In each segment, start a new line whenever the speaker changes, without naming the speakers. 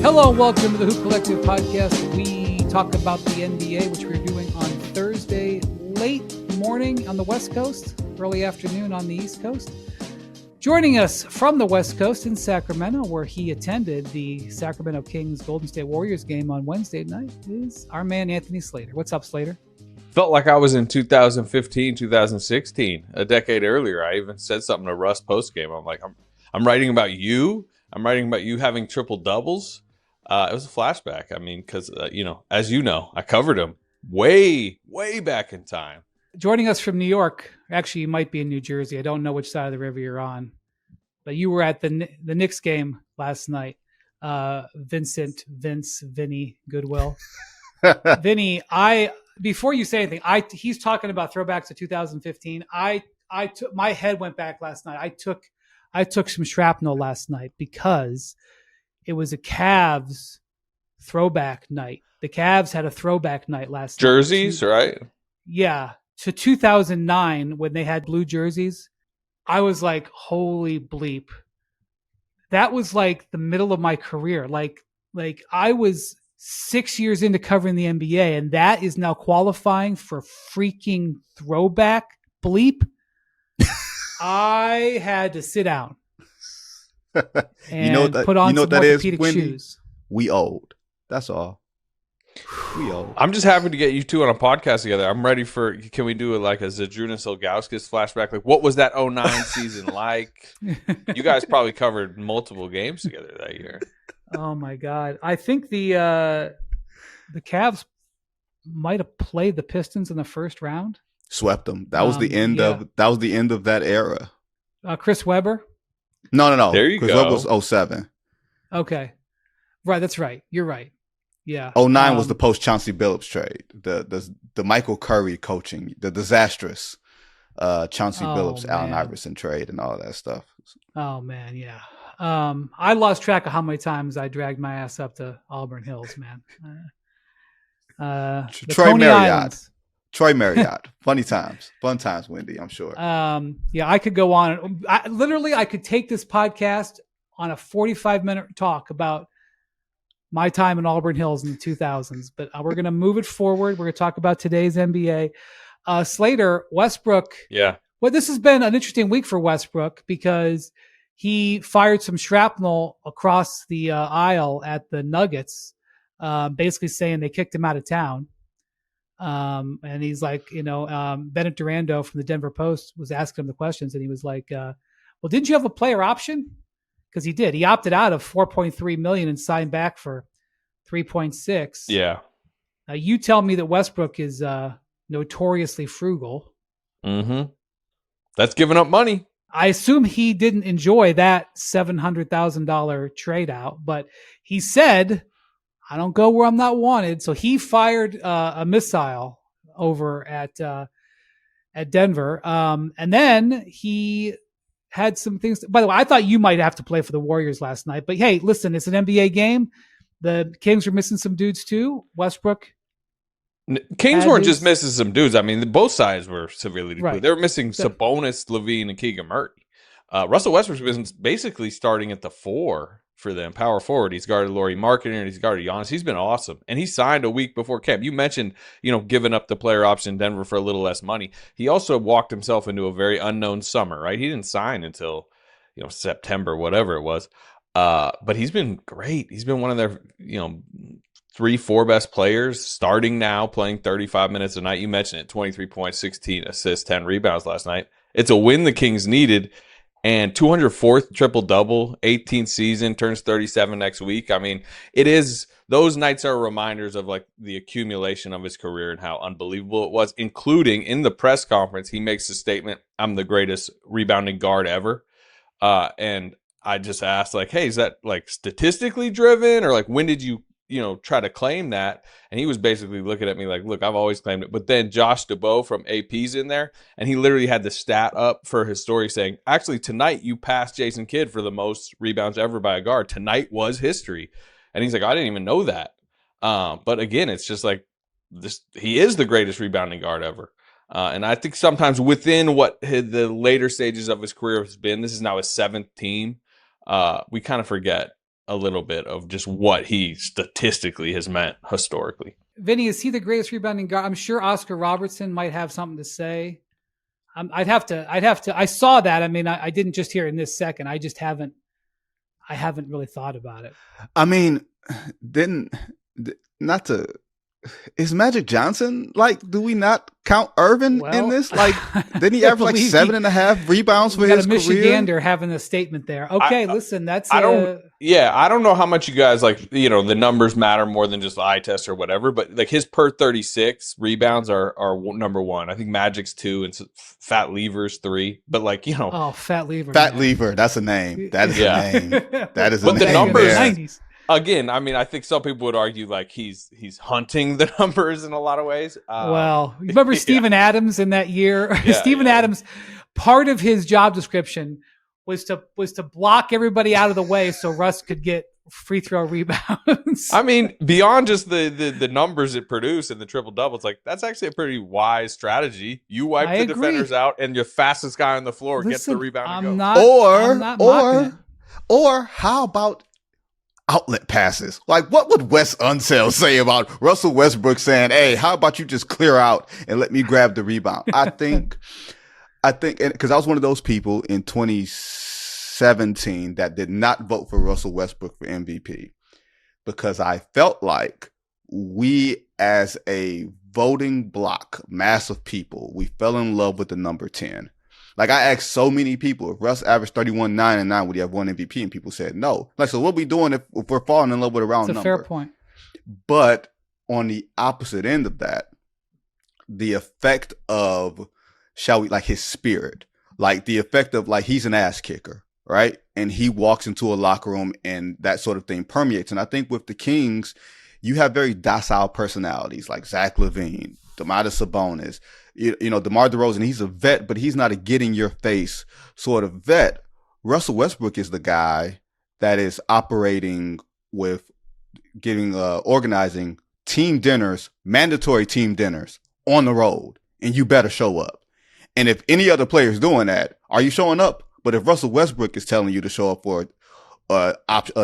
Hello and welcome to the Hoop Collective podcast. We talk about the NBA, which we're doing on Thursday, late morning on the West Coast, early afternoon on the East Coast. Joining us from the West Coast in Sacramento, where he attended the Sacramento Kings Golden State Warriors game on Wednesday night, is our man Anthony Slater. What's up, Slater?
Felt like I was in 2015, 2016, a decade earlier. I even said something to Russ postgame. I'm like, I'm writing about you. I'm writing about you having triple doubles. It was a flashback. I mean, because, as you know, I covered him way back in time.
Joining us from New York, actually, you might be in New Jersey. I don't know which side of the river you're on, but you were at the Knicks game last night. Vincent, Vinny, Goodwill. Vinny, before you say anything, he's talking about throwbacks to 2015. I took, my head went back last night. I took some shrapnel last night because it was a Cavs throwback night. The Cavs had a throwback night last night.
Jerseys, right?
Yeah. To 2009, when they had blue jerseys, I was like, holy bleep. That was like the middle of my career. Like I was 6 years into covering the NBA, and that is now qualifying for freaking throwback bleep. I had to sit down. And put on some orthopedic shoes.
We old. That's all. We old.
I'm just happy to get you two on a podcast together. I'm ready for. Can we do like a Zydrunas Ilgauskas flashback? Like, what was that 09 season like? You guys probably covered multiple games together that year.
Oh my God! I think the Cavs might have played the Pistons in the first round.
Swept them. That was the end of. That was the end of that era.
Chris Webber.
No.
There you
go. Webber was 07.
Okay, right. That's right. You're right. Yeah.
09 was the post Chauncey Billups trade. The Michael Curry coaching, the disastrous Chauncey Billups, Allen Iverson trade, and all that stuff.
Oh man, yeah. I lost track of how many times I dragged my ass up to Auburn Hills, man.
Troy Marriott. Fun times, Wendy, I'm sure.
Yeah, I could go on. I could take this podcast on a 45-minute talk about my time in Auburn Hills in the 2000s, but we're going to move it forward. We're going to talk about today's NBA. Slater, Westbrook.
Yeah.
Well, this has been an interesting week for Westbrook because he fired some shrapnel across the aisle at the Nuggets, basically saying they kicked him out of town. And he's like, Bennett Durando from the Denver Post was asking him the questions, and he was like, well, didn't you have a player option? Because he did. He opted out of $4.3 million and signed back for $3.6.
Yeah.
You tell me that Westbrook is notoriously frugal.
Mm-hmm. That's giving up money.
I assume he didn't enjoy that $700,000 trade out, but he said, I don't go where I'm not wanted. So he fired a missile over at Denver. And then he had some things. By the way, I thought you might have to play for the Warriors last night. But hey, listen, it's an NBA game. The Kings were missing some dudes too. Westbrook.
Kings weren't just missing some dudes. I mean, both sides were severely depleted.
Right.
They were missing Sabonis, Levine, and Keegan Murray. Russell Westbrook's been basically starting at the 4 for them, power forward. He's guarded Lauri Markkanen and he's guarded Giannis. He's been awesome. And he signed a week before camp. You mentioned, giving up the player option in Denver for a little less money. He also walked himself into a very unknown summer, right? He didn't sign until, September, whatever it was. But he's been great. He's been one of their, 3-4 best players, starting now, playing 35 minutes a night. You mentioned it, 23 points, 16 assists, 10 rebounds last night. It's a win the Kings needed. And 204th triple-double, 18th season, turns 37 next week. I mean, those nights are reminders of like the accumulation of his career and how unbelievable it was, including in the press conference, he makes a statement, I'm the greatest rebounding guard ever. And I just asked like, hey, is that like statistically driven or like when did you try to claim that? And he was basically looking at me like, look, I've always claimed it. But then Josh DeBow from AP's in there, and he literally had the stat up for his story saying, actually, tonight you passed Jason Kidd for the most rebounds ever by a guard. Tonight was history. And he's like, I didn't even know that. But again, it's just like this. He is the greatest rebounding guard ever. And I think sometimes within what the later stages of his career has been, this is now his 7th team. We kind of forget a little bit of just what he statistically has meant historically.
Vinny, is he the greatest rebounding guard? I'm sure Oscar Robertson might have something to say. I'd have to. I saw that. I mean, I didn't just hear it in this second. I haven't really thought about it.
I mean, is Magic Johnson, like, do we not count Irvin in this? Like, didn't he average like 7.5 rebounds for his career?
Michigander having a statement there. Okay, listen,
I don't know how much you guys like, the numbers matter more than just the eye test or whatever, but like his per 36 rebounds are number one. I think Magic's 2 and Fat Lever's 3, but like,
Oh, Fat Lever.
Fat Lever, that's a name. That is a name. That is a name.
But the numbers,
90s.
Again, I mean, I think some people would argue like he's hunting the numbers in a lot of ways.
Well, you remember Steven Adams in that year?
Yeah,
Steven Adams, part of his job description was to block everybody out of the way so Russ could get free throw rebounds.
I mean, beyond just the numbers it produced and the triple double, it's like that's actually a pretty wise strategy. You wipe the defenders out, and your fastest guy on the floor gets the rebound. I'm not
mocking it. Or how about outlet passes? Like, what would Wes Unseld say about Russell Westbrook saying, "Hey, how about you just clear out and let me grab the rebound?" I think, because I was one of those people in 2017 that did not vote for Russell Westbrook for MVP because I felt like we, as a voting block, mass of people, we fell in love with the number 10. Like, I asked so many people, if Russ averaged 31, 9, and 9, would he have won MVP? And people said no. Like, so what are we doing if we're falling in love with a round number?
It's a fair point.
But on the opposite end of that, the effect of, like his spirit, like the effect of, like, he's an ass kicker, right? And he walks into a locker room and that sort of thing permeates. And I think with the Kings, you have very docile personalities like Zach LaVine, Domantas Sabonis, DeMar DeRozan. He's a vet, but he's not a get in your face sort of vet. Russell Westbrook is the guy that is operating with organizing team dinners, mandatory team dinners on the road, and you better show up. And if any other player is doing that, are you showing up? But if Russell Westbrook is telling you to show up for a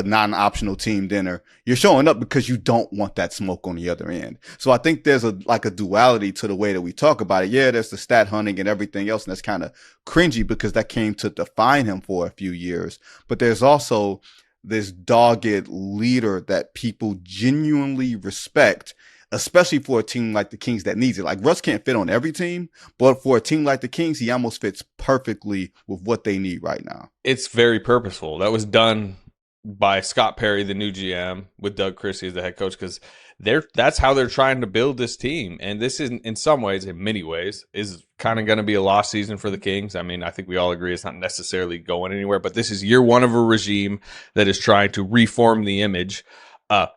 non-optional team dinner, you're showing up because you don't want that smoke on the other end. So I think there's a duality to the way that we talk about it. Yeah, there's the stat hunting and everything else, and that's kind of cringy because that came to define him for a few years. But there's also this dogged leader that people genuinely respect, especially for a team like the Kings that needs it. Like, Russ can't fit on every team, but for a team like the Kings, he almost fits perfectly with what they need right now.
It's very purposeful. That was done by Scott Perry, the new GM, with Doug Christie as the head coach, because that's how they're trying to build this team. And this is, in some ways, in many ways, is kind of going to be a lost season for the Kings. I mean, I think we all agree it's not necessarily going anywhere, but this is year one of a regime that is trying to reform the image.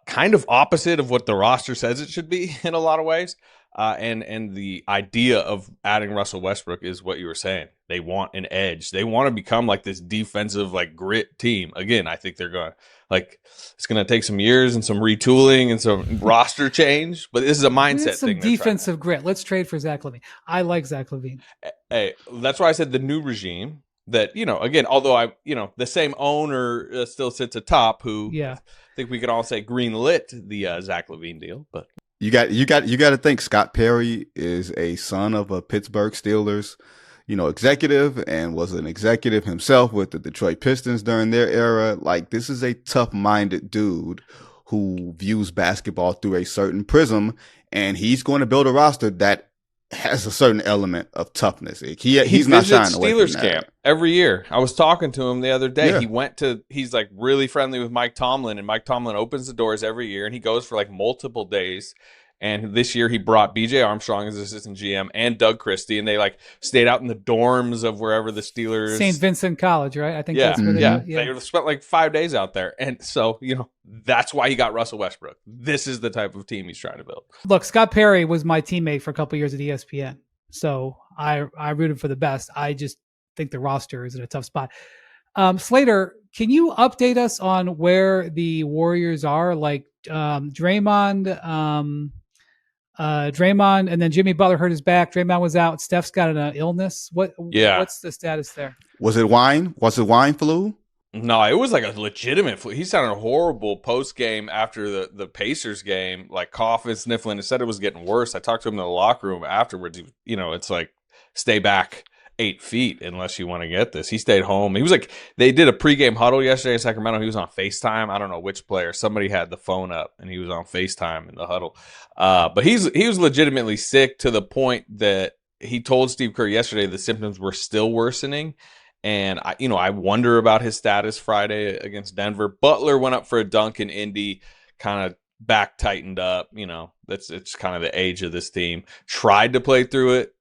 Kind of opposite of what the roster says it should be in a lot of ways. And the idea of adding Russell Westbrook is what you were saying. They want an edge. They want to become like this defensive, like, grit team. Again, I think they're going to, like, it's going to take some years and some retooling and some roster change, but this is a mindset thing.
Some defensive grit. Let's trade for Zach LaVine. I like Zach LaVine.
Hey, that's why I said the new regime that, again, although the same owner still sits atop who, I think we could all say green-lit the Zach LaVine deal, but
you got to think Scott Perry is a son of a Pittsburgh Steelers, executive, and was an executive himself with the Detroit Pistons during their era. Like, this is a tough-minded dude who views basketball through a certain prism, and he's going to build a roster that has a certain element of toughness. He's not shying away from
Steelers
that.
camp every year. I was talking to him the other day. Yeah. He's like really friendly with Mike Tomlin, and Mike Tomlin opens the doors every year, and he goes for like multiple days. And this year he brought BJ Armstrong as assistant GM and Doug Christie, and they like stayed out in the dorms of wherever the Steelers.
St. Vincent College, right? I think that's where
they spent like 5 days out there. And so, that's why he got Russell Westbrook. This is the type of team he's trying to build.
Look, Scott Perry was my teammate for a couple of years at ESPN. So I rooted for the best. I just think the roster is in a tough spot. Slater, can you update us on where the Warriors are? Like Draymond, and then Jimmy Butler hurt his back. Draymond was out. Steph's got an illness. What's the status there?
Was it wine? Was it wine flu?
No, it was like a legitimate flu. He sounded horrible post game after the Pacers game, like coughing, sniffling. It said it was getting worse. I talked to him in the locker room afterwards. It's like stay back 8 feet unless you want to get this. He stayed home. He was like, they did a pregame huddle yesterday in Sacramento. He was on FaceTime. I don't know which player. Somebody had the phone up and he was on FaceTime in the huddle. But he was legitimately sick to the point that he told Steve Kerr yesterday the symptoms were still worsening. And I wonder about his status Friday against Denver. Butler went up for a dunk in Indy, kind of back tightened up. It's kind of the age of this team. Tried to play through it,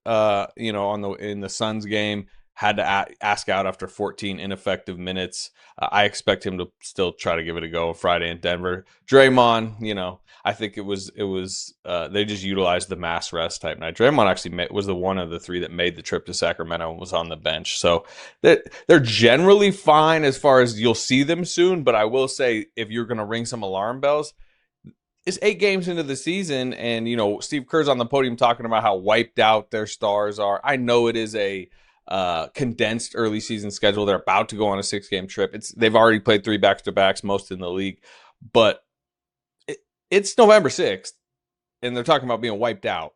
in the Suns game. Had to ask out after 14 ineffective minutes. I expect him to still try to give it a go Friday in Denver. Draymond, I think it was they just utilized the mass rest type night. Draymond actually was the one of the three that made the trip to Sacramento and was on the bench. So they're generally fine as far as you'll see them soon. But I will say, if you're going to ring some alarm bells, it's 8 games into the season, and Steve Kerr's on the podium talking about how wiped out their stars are. I know it is a condensed early season schedule. They're about to go on a 6-game trip. They've already played 3 back-to-backs, most in the league, but it's November 6th, and they're talking about being wiped out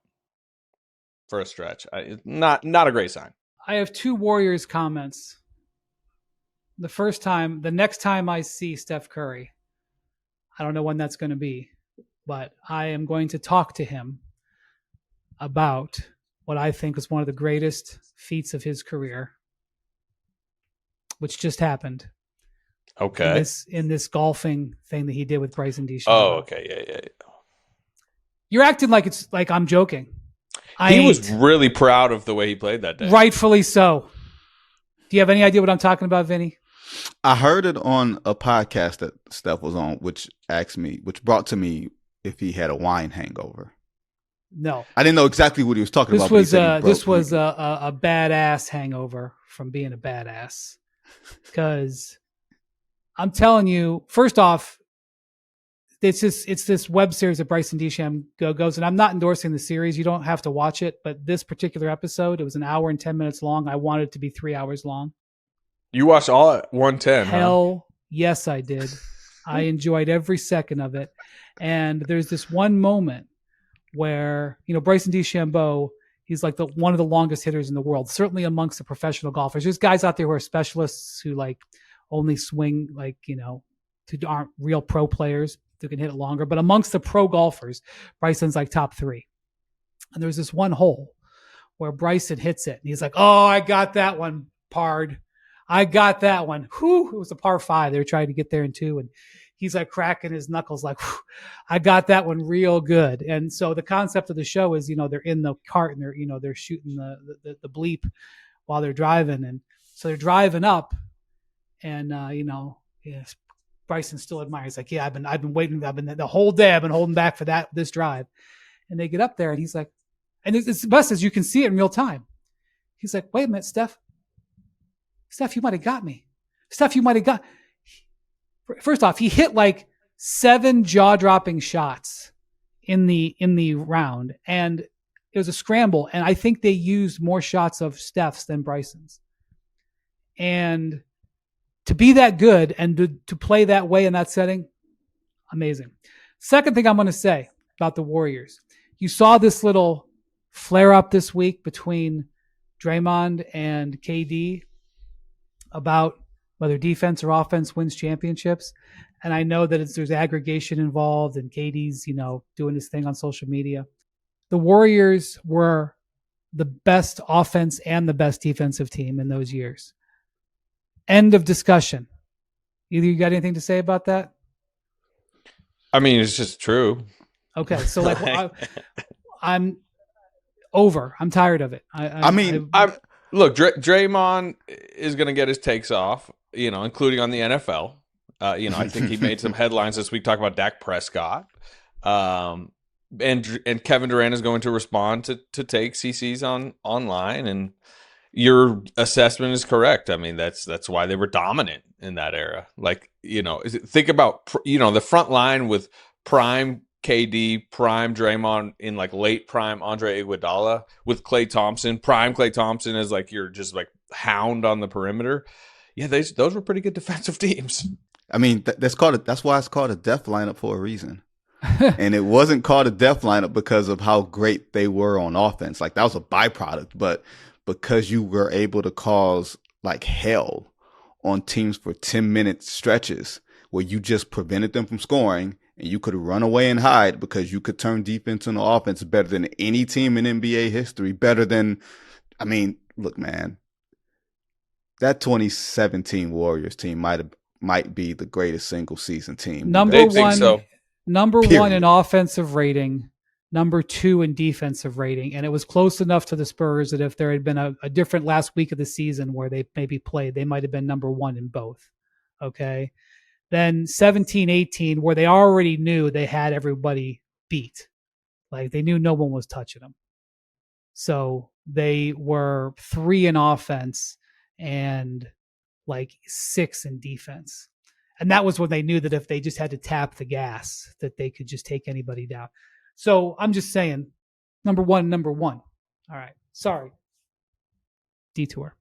for a stretch. Not a great sign.
I have 2 Warriors comments. The next time I see Steph Curry, I don't know when that's going to be, but I am going to talk to him about what I think was one of the greatest feats of his career, which just happened.
Okay.
In this golfing thing that he did with Bryson DeChambeau.
Oh, okay. Yeah.
You're acting like it's like I'm joking.
He was really proud of the way he played that day.
Rightfully so. Do you have any idea what I'm talking about, Vinny?
I heard it on a podcast that Steph was on, which brought to me if he had a wine hangover.
No.
I didn't know exactly what he was talking about.
This was a badass hangover from being a badass. Because I'm telling you, first off, it's this web series that Bryson DeChambeau goes, and I'm not endorsing the series. You don't have to watch it, but this particular episode, it was 1 hour and 10 minutes long. I wanted it to be 3 hours long.
You watched all at 110,
Hell, yes, I did. I enjoyed every second of it. And there's this one moment where, Bryson DeChambeau, he's like one of the longest hitters in the world, certainly amongst the professional golfers. There's guys out there who are specialists who only swing who aren't real pro players who can hit it longer. But amongst the pro golfers, Bryson's top 3. And there's this one hole where Bryson hits it. And he's like, oh, I got that one, pard. I got that one. Whew, it was a par 5. They were trying to get there in 2. And he's cracking his knuckles I got that one real good. And so the concept of the show is, they're in the cart and they're shooting the bleep while they're driving. And so they're driving up and, Bryson still admires. He's like, yeah, I've been waiting. The whole day I've been holding back for this drive. And they get up there and he's like, and it's the best as you can see it in real time. He's like, wait a minute, Steph, you might've got me. Steph, you might've got. First off, he hit 7 jaw-dropping shots in the round, and it was a scramble. And I think they used more shots of Steph's than Bryson's. And to be that good and to play that way in that setting, amazing. Second thing I'm going to say about the Warriors, you saw this little flare-up this week between Draymond and KD about whether defense or offense wins championships. And I know that there's aggregation involved and KD's, doing his thing on social media. The Warriors were the best offense and the best defensive team in those years. End of discussion. Either you got anything to say about that?
I mean, it's just true.
Okay. So I'm over. I'm tired of it.
Look, Draymond is going to get his takes off, including on the NFL. I think he made some headlines this week talking about Dak Prescott. And Kevin Durant is going to respond to takes he sees online. And your assessment is correct. I mean, that's why they were dominant in that era. Think about, the front line with prime KD, prime Draymond in late prime Andre Iguodala with Klay Thompson, prime Klay Thompson as your just hound on the perimeter. Yeah, those were pretty good defensive teams.
I mean, that's why it's called a death lineup for a reason. And it wasn't called a death lineup because of how great they were on offense. Like that was a byproduct, but because you were able to cause like hell on teams for 10-minute stretches where you just prevented them from scoring and you could run away and hide because you could turn defense into offense better than any team in NBA history. I mean, look, man, that 2017 Warriors team might be the greatest single season team.
Number
They think
one,
so.
number one
Period.
in offensive rating, number 2 in defensive rating. And it was close enough to the Spurs that if there had been a different last week of the season where they maybe played, they might have been number 1 in both. Okay. Then 17-18, where they already knew they had everybody beat. Like they knew no one was touching them. So they were 3 in offense and like 6 in defense. And that was when they knew that if they just had to tap the gas, that they could just take anybody down. So I'm just saying, number one. All right. Sorry. Detour.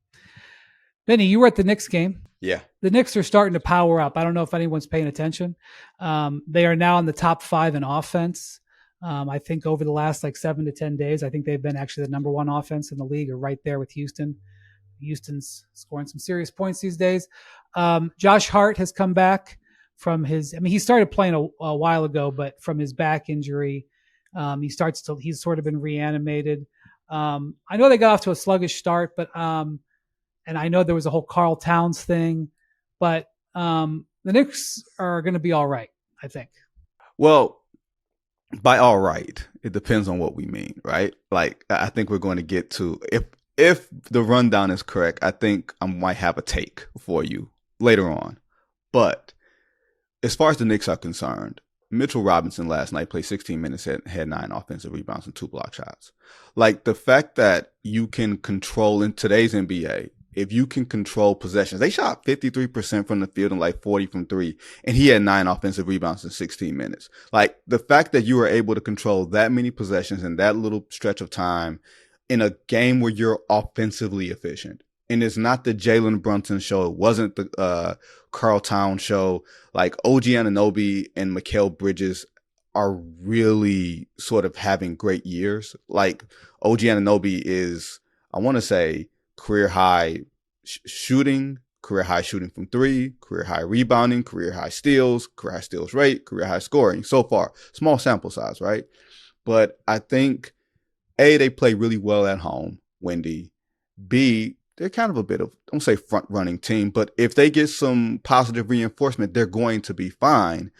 Benny, you were at the Knicks game.
Yeah.
The Knicks are starting to power up. I don't know if anyone's paying attention. They are now in the top 5 in offense. I think over the last like 7 to 10 days, I think they've been actually the number 1 offense in the league, or right there with Houston. Houston's scoring some serious points these days. Josh Hart has come back from he started playing a while ago, but from his back injury, he's sort of been reanimated. I know they got off to a sluggish start, but, and I know there was a whole Karl Towns thing, but, the Knicks are going to be all right, I think.
Well, by all right, it depends on what we mean, right? Like, I think we're going to get to, if the rundown is correct, I think I might have a take for you later on. But as far as the Knicks are concerned, Mitchell Robinson last night played 16 minutes, had 9 offensive rebounds and 2 block shots. Like the fact that you can control in today's NBA, if you can control possessions, they shot 53% from the field and like 40 from 3, and he had 9 offensive rebounds in 16 minutes. Like the fact that you were able to control that many possessions in that little stretch of time in a game where you're offensively efficient. And it's not the Jalen Brunson show. It wasn't the Karl Towns show. Like OG Anunoby and Mikal Bridges are really sort of having great years. Like OG Anunoby is, I want to say, career high shooting from 3, career high rebounding, career high steals rate, career high scoring so far. Small sample size, right? But I think A, they play really well at home, Wendy. B, they're kind of a bit of, don't say front running team, but if they get some positive reinforcement, they're going to be fine.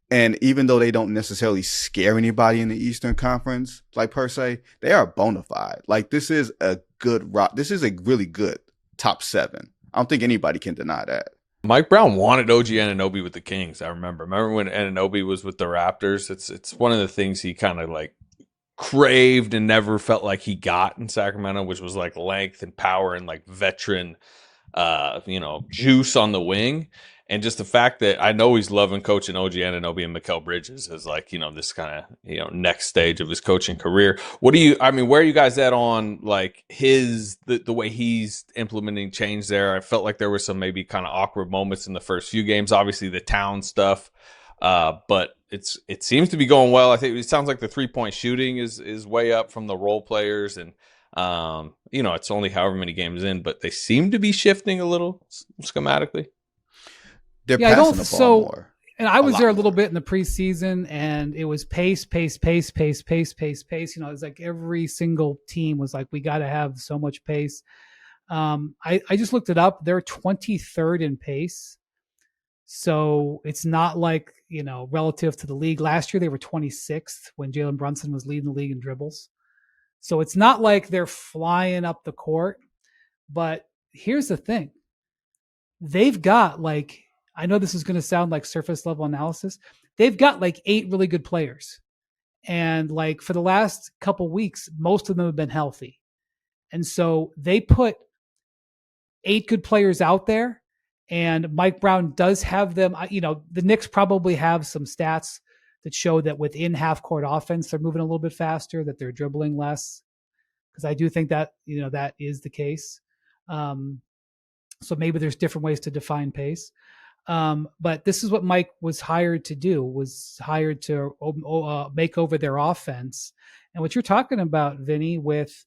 And even though they don't necessarily scare anybody in the Eastern Conference, like per se, they are bona fide. Like this is a really good top 7. I don't think anybody can deny that.
Mike Brown wanted OG Anunoby with the Kings. I remember when Anunoby was with the Raptors. It's one of the things he kind of like craved and never felt like he got in Sacramento, which was like length and power and like veteran, juice on the wing. And just the fact that I know he's loving coaching OG Anunoby and Mikal Bridges as like, this kind of, next stage of his coaching career. Where are you guys at on like the way he's implementing change there? I felt like there were some maybe kind of awkward moments in the first few games, obviously the town stuff. But it seems to be going well. I think it sounds like the 3-point shooting is way up from the role players, and it's only however many games in, but they seem to be shifting a little schematically.
They're passing the ball more.
And I was there a little bit in the preseason, and it was pace. It's like every single team was like, we got to have so much pace. I just looked it up. They're 23rd in pace. So it's not like, relative to the league. Last year, they were 26th when Jalen Brunson was leading the league in dribbles. So it's not like they're flying up the court. But here's the thing. They've got like, I know this is going to sound like surface level analysis. They've got like 8 really good players. And like for the last couple weeks, most of them have been healthy. And so they put 8 good players out there. And Mike Brown does have them. The Knicks probably have some stats that show that within half court offense, they're moving a little bit faster, that they're dribbling less. Because I do think that, that is the case. So maybe there's different ways to define pace. But this is what Mike was hired to do, was hired to make over their offense. And what you're talking about, Vinny, with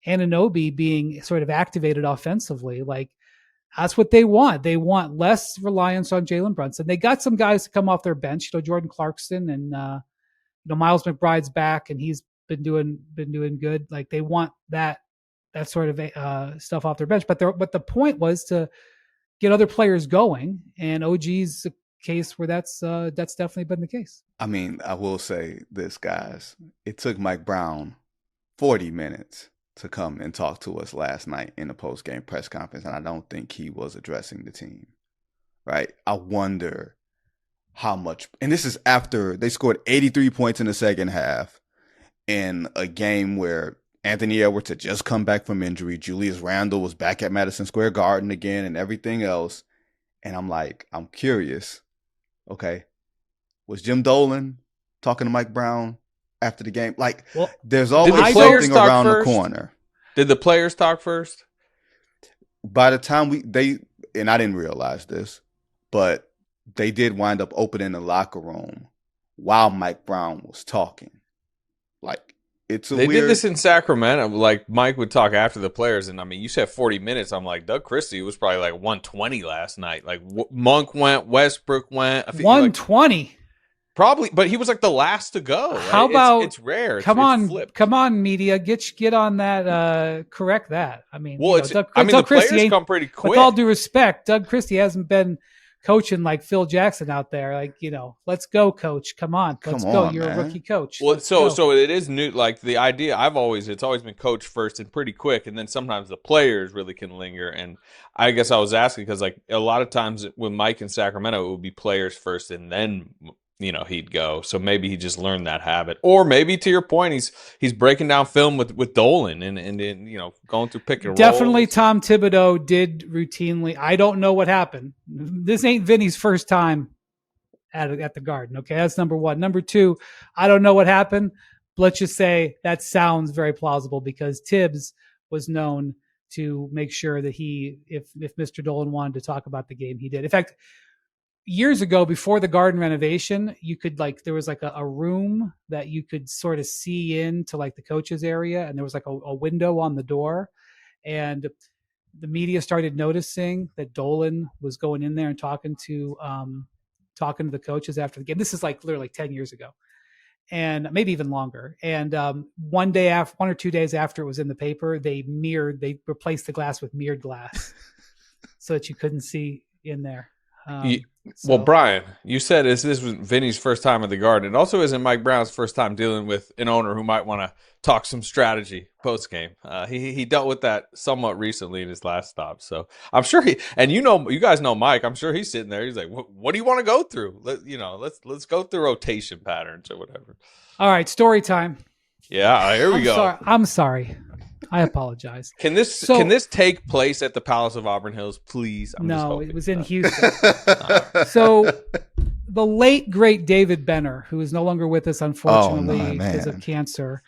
Anunoby being sort of activated offensively, like that's what they want. They want less reliance on Jalen Brunson. They got some guys to come off their bench, Jordan Clarkson and Miles McBride's back, and he's been doing good. Like they want that sort of stuff off their bench. But the point was to get other players going, and OG's a case where that's definitely been the case.
I mean, I will say this, guys. It took Mike Brown 40 minutes to come and talk to us last night in the post-game press conference, and I don't think he was addressing the team, right? I wonder how much, and this is after they scored 83 points in the second half in a game where Anthony Edwards had just come back from injury. Julius Randle was back at Madison Square Garden again and everything else. And I'm curious, okay, was Jim Dolan talking to Mike Brown after the game? Like, there's always something around the corner.
Did the players talk first?
By the time and I didn't realize this, but they did wind up opening the locker room while Mike Brown was talking. Like, they did this in Sacramento.
Like Mike would talk after the players, and I mean, you said 40 minutes. I'm like, Doug Christie was probably like 120 last night. Like Monk went, Westbrook went.
120,
probably, but he was like the last to go. Right?
How about
it's rare?
Come on, media, get on that. Correct that. I mean,
the players come pretty quick.
With all due respect, Doug Christie hasn't been coaching like Phil Jackson out there. Like, let's go, coach. Come on, let's go. You're a rookie coach.
Well, so it is new. Like the idea, it's always been coach first and pretty quick, and then sometimes the players really can linger. And I guess I was asking because like a lot of times with Mike in Sacramento, it would be players first and then he'd go. So maybe he just learned that habit, or maybe to your point, he's breaking down film with Dolan and going through pick and roll.
Definitely, Tom Thibodeau did routinely. I don't know what happened. This ain't Vinny's first time at the Garden. Okay, that's number one. Number two, I don't know what happened. Let's just say that sounds very plausible because Tibbs was known to make sure that if Mr. Dolan wanted to talk about the game, he did. In fact, years ago, before the Garden renovation, you could there was like a room that you could sort of see into like the coaches area, and there was like a window on the door, and the media started noticing that Dolan was going in there and talking to the coaches after the game. This is like literally 10 years ago, and maybe even longer. And 1 or 2 days after it was in the paper, they replaced the glass with mirrored glass so that you couldn't see in there.
Well, Brian, you said this was Vinny's first time at the Garden. It also isn't Mike Brown's first time dealing with an owner who might want to talk some strategy post game. He dealt with that somewhat recently in his last stop. So I'm sure you guys know Mike. I'm sure he's sitting there. He's like, "What do you want to go through? Let's go through rotation patterns or whatever."
All right, story time.
Yeah, here we go.
I'm sorry. I apologize.
Can this take place at the Palace of Auburn Hills, please?
No, it was in Houston. So the late, great David Benner, who is no longer with us, unfortunately, because of cancer,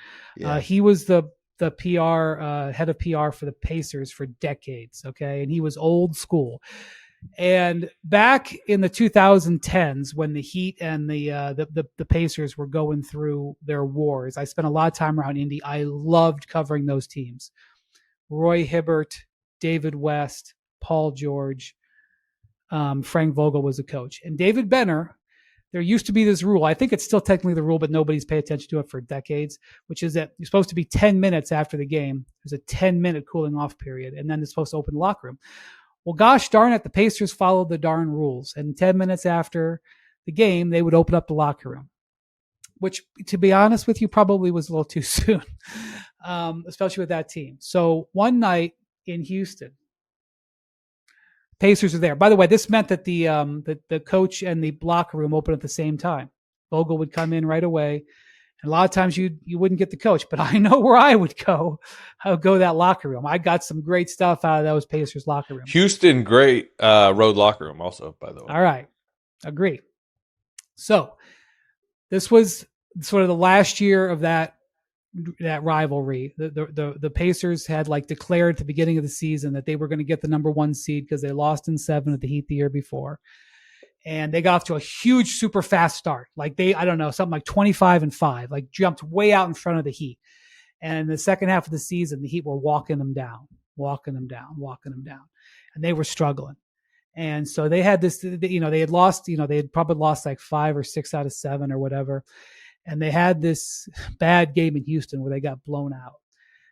he was the PR head of PR for the Pacers for decades, okay? And he was old school. And back in the 2010s, when the Heat and the Pacers were going through their wars, I spent a lot of time around Indy. I loved covering those teams. Roy Hibbert, David West, Paul George, Frank Vogel was a coach. And David Benner, there used to be this rule. I think it's still technically the rule, but nobody's paid attention to it for decades, which is that you're supposed to be 10 minutes after the game. There's a 10-minute cooling off period, and then it's supposed to open the locker room. Well, gosh darn it, the Pacers followed the darn rules. And 10 minutes after the game, they would open up the locker room, which, to be honest with you, probably was a little too soon, especially with that team. So one night in Houston, Pacers are there. By the way, this meant that the coach and the locker room opened at the same time. Vogel would come in right away. And a lot of times you wouldn't get the coach, but I know where I would go. I would go to that locker room. I got some great stuff out of those Pacers locker rooms.
Houston, great road locker room also, by the way.
All right. Agree. So this was sort of the last year of that rivalry. The Pacers had like declared at the beginning of the season that they were going to get the number 1 seed because they lost in 7 at the Heat the year before. And they got off to a huge, super fast start. Like I don't know, something like 25-5, like jumped way out in front of the Heat. And in the second half of the season, the Heat were walking them down. And they were struggling. And so they had this, they had lost, they had probably lost like 5 or 6 out of 7 or whatever. And they had this bad game in Houston where they got blown out.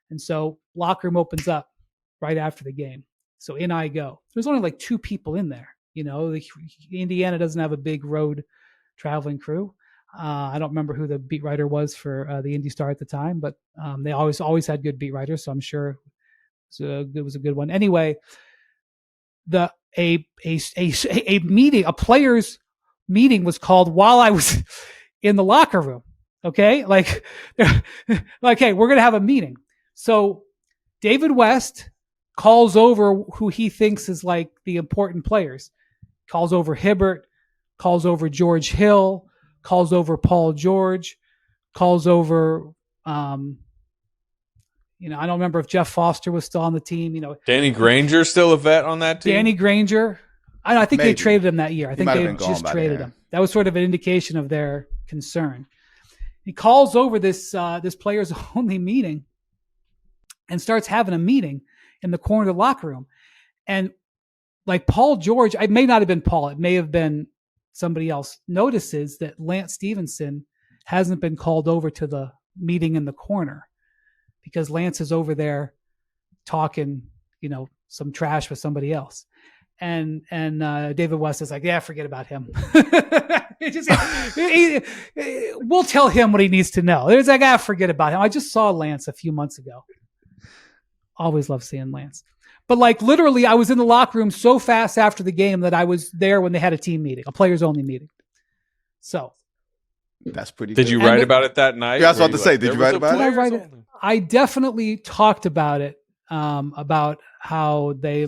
And so locker room opens up right after the game. So in I go. There's only like 2 people in there. Indiana doesn't have a big road traveling crew. I don't remember who the beat writer was for the Indy Star at the time, but they always had good beat writers. So I'm sure it was a good one. Anyway, a meeting, a players meeting was called while I was in the locker room. Okay. Like, hey, we're going to have a meeting. So David West calls over who he thinks is like the important players, calls over Hibbert, calls over George Hill, calls over Paul George, calls over, I don't remember if Jeff Foster was still on the team.
Danny Granger still a vet on that team.
Danny Granger, I think
Maybe.
they traded him that year. I think they just traded
then.
him. That was sort of an indication of their concern. He calls over this players only meeting and starts having a meeting in the corner of the locker room. And like Paul George, it may not have been Paul, it may have been somebody else, notices that Lance Stevenson hasn't been called over to the meeting in the corner because Lance is over there talking, some trash with somebody else. And David West is like, yeah, forget about him. We'll tell him what he needs to know. There's like, forget about him. I just saw Lance a few months ago. Always love seeing Lance. But like literally, I was in the locker room so fast after the game that I was there when they had a team meeting, a players only meeting. So
that's pretty
good. Did you write about it that night?
Yeah, I was about to say, did you write about it?
I definitely talked about it, about how they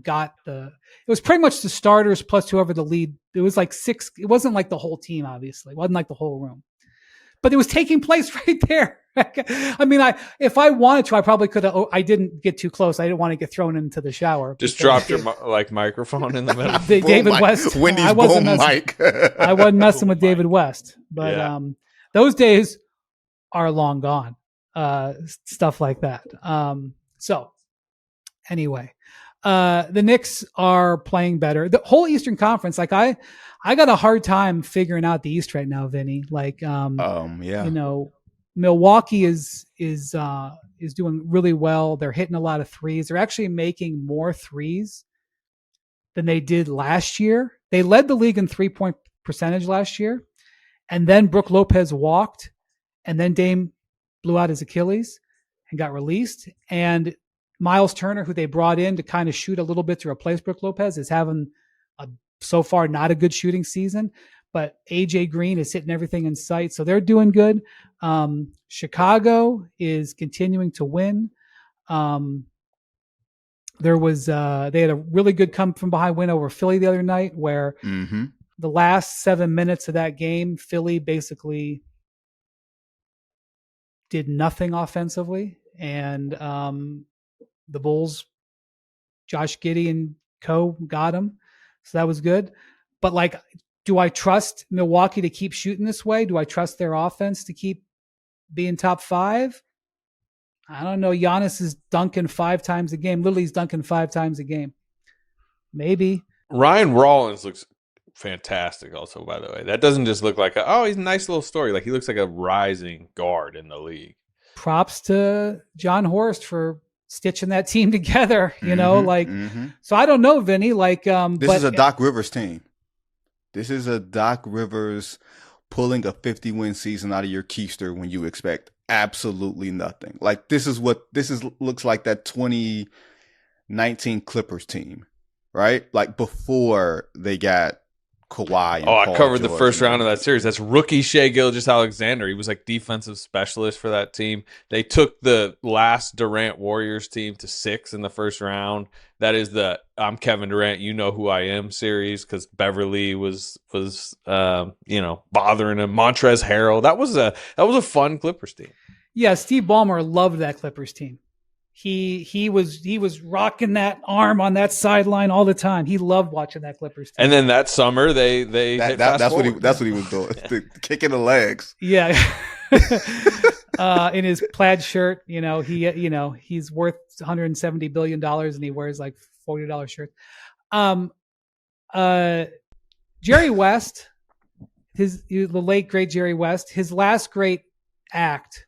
got it was pretty much the starters plus whoever the lead. It was like 6. It wasn't like the whole team, obviously. It wasn't like the whole room. But it was taking place right there. I mean, if I wanted to, I probably could have. I didn't get too close. I didn't want to get thrown into the shower.
Just dropped your microphone in the middle.
David West.
Wendy's boom mic.
I wasn't messing with David West, but those days are long gone. Stuff like that. So anyway, the Knicks are playing better. The whole Eastern Conference, like I got a hard time figuring out the East right now, Vinny. Like, Milwaukee is doing really well. They're hitting a lot of threes. They're actually making more threes than they did last year. They led the league in 3-point percentage last year. And then Brook Lopez walked, and then Dame blew out his Achilles and got released. And Miles Turner, who they brought in to kind of shoot a little bit to replace Brook Lopez, is having so far not a good shooting season. But AJ Green is hitting everything in sight, so they're doing good. Chicago is continuing to win. They had a really good come from behind win over Philly the other night, where the last 7 minutes of that game, Philly basically did nothing offensively, and the Bulls, Josh Giddey and co got him, so that was good. But like, do I trust Milwaukee to keep shooting this way? Do I trust their offense to keep being top 5? I don't know. Giannis is dunking 5 times a game. Lily's dunking 5 times a game. Maybe.
Ryan Rollins looks fantastic also, by the way. That doesn't just look like he's a nice little story. Like, he looks like a rising guard in the league. Props
to John Horst for stitching that team together, So I don't know, Vinny,
this is a Doc Rivers team. This is a Doc Rivers pulling a 50-win season out of your keister when you expect absolutely nothing. Like, this looks like that 2019 Clippers team, right? Like, before they got Kawhi. And
I
Paul
covered
George
the first round of that series. That's rookie Shai Gilgeous-Alexander. He was like defensive specialist for that team. They took the last Durant Warriors team to 6 in the first round. That is the I'm Kevin Durant, you know who I am series, because Beverly was bothering him. Montrezl Harrell. That was a fun Clippers team.
Yeah, Steve Ballmer loved that Clippers team. He was rocking that arm on that sideline all the time. He loved watching that Clippers team.
And then that summer they hit fast
that's
forward.
what he was doing. Kicking the legs.
Yeah. In his plaid shirt, he's worth $170 billion and he wears like $40 shirts. Jerry West, the late great Jerry West, his last great act.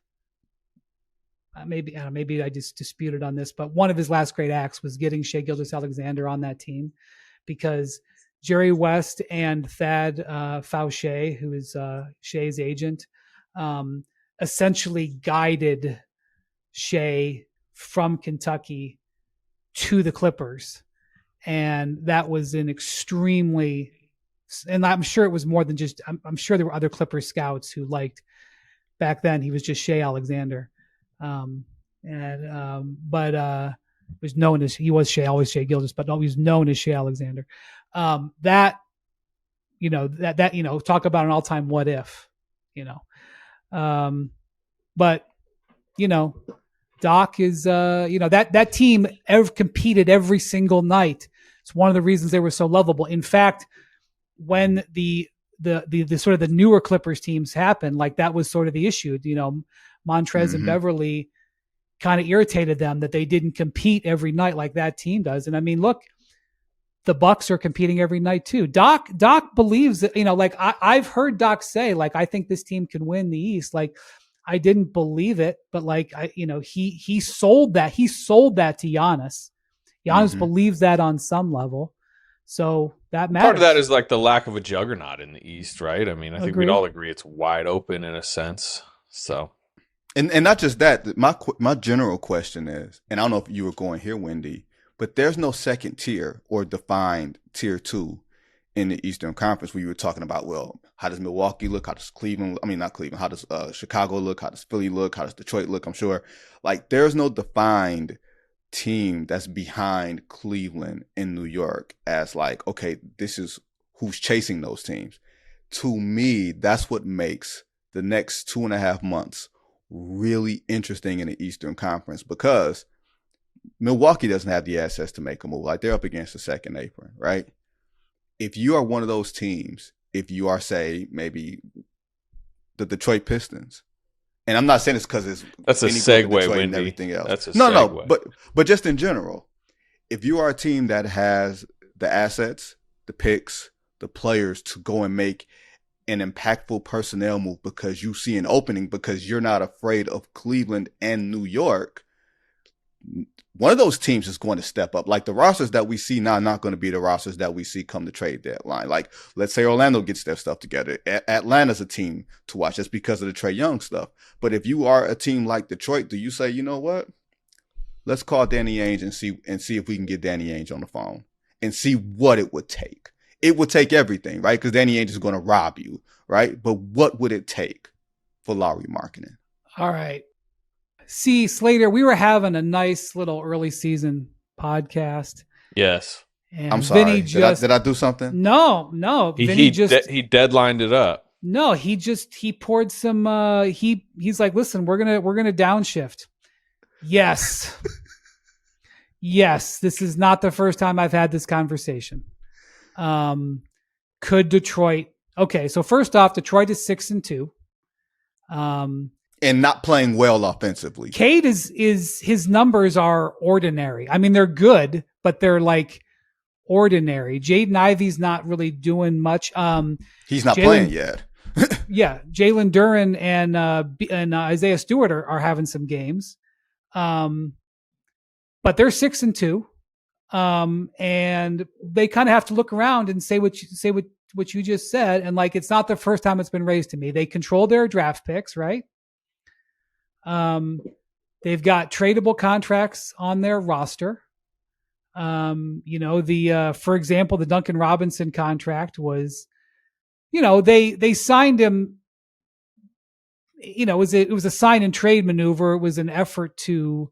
Maybe I just disputed on this, but one of his last great acts was getting Shai Gilgeous-Alexander on that team, because Jerry West and Thad Fauché, who is Shai's agent, essentially guided Shai from Kentucky to the Clippers. And that was an extremely, and I'm sure it was more than just, I'm sure there were other Clippers scouts who liked, back then he was just Shai Alexander. But was known as, he was always Shai Gilgeous, but he was known as Shai Alexander. Talk about an all-time what if, but Doc is, that team competed every single night. It's one of the reasons they were so lovable. In fact, when the sort of the newer Clippers teams happened, like that was sort of the issue, Montrez and Beverly kind of irritated them that they didn't compete every night like that team does. And I mean, look, the Bucks are competing every night too. Doc believes that, I've heard Doc say, like, I think this team can win the East. Like, I didn't believe it, but he sold that. He sold that to Giannis. Giannis believes that on some level. So that matters.
Part of that is like the lack of a juggernaut in the East, right? I mean, I think
Agreed.
we'd all agree it's wide open in a sense. So,
and not just that. My general question is, and I don't know if you were going here, Wendy, but there's no second tier or defined tier 2 in the Eastern Conference where you were talking about, well, how does Milwaukee look? How does not Cleveland, how does Chicago look? How does Philly look? How does Detroit look? I'm sure like there's no defined team that's behind Cleveland in New York as like, okay, this is who's chasing those teams. To me, that's what makes the next 2.5 months really interesting in the Eastern Conference, because Milwaukee doesn't have the assets to make a move. Like, they're up against the second apron, right? If you are one of those teams, if you are, say, maybe the Detroit Pistons, and I'm not saying it's because
that's a segue, Wendy,
and everything else.
That's a
segue.
No,
but just in general, if you are a team that has the assets, the picks, the players to go and make an impactful personnel move because you see an opening, because you're not afraid of Cleveland and New York, one of those teams is going to step up. Like, the rosters that we see now are not going to be the rosters that we see come the trade deadline. Like, let's say Orlando gets their stuff together. Atlanta's a team to watch just because of the Trae Young stuff. But if you are a team like Detroit, do you say, you know what? Let's call Danny Ainge and see if we can get Danny Ainge on the phone and see what it would take. It would take everything, right? Because Danny Ainge is going to rob you, right? But what would it take for Lauri Markkanen?
All right. See, Slater, we were having a nice little early season podcast.
Yes.
And
I'm sorry.
Vinny
Did I do something?
No.
He deadlined it up.
No, he poured some. He's like, listen, we're gonna downshift. Yes. Yes, this is not the first time I've had this conversation. Could Detroit? Okay, so first off, Detroit is 6-2.
And not playing well offensively.
Cade is his numbers are ordinary. I mean, they're good, but they're like ordinary. Jaden Ivey's not really doing much.
He's not playing yet.
Yeah, Jalen Duren and Isaiah Stewart are having some games, but they're 6-2, and they kind of have to look around and say what you just said, and like, it's not the first time it's been raised to me. They control their draft picks, right? They've got tradable contracts on their roster. For example, the Duncan Robinson contract was, they signed him, it was a sign and trade maneuver. It was an effort to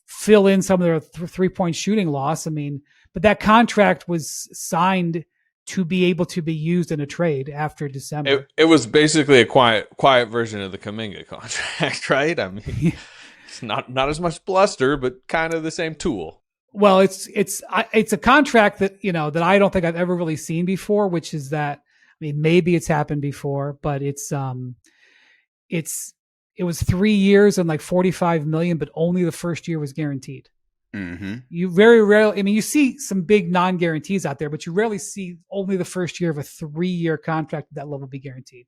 fill in some of their 3-point shooting loss. I mean, but that contract was signed to be able to be used in a trade after December.
It was basically a quiet version of the Kuminga contract, right? I mean, it's not as much bluster, but kind of the same tool.
Well, it's a contract that, that I don't think I've ever really seen before, which is that, I mean, maybe it's happened before, but it was 3 years and like $45 million, but only the first year was guaranteed.
Mm-hmm.
You very rarely, I mean, you see some big non-guarantees out there, but you rarely see only the first year of a 3-year contract at that level be guaranteed.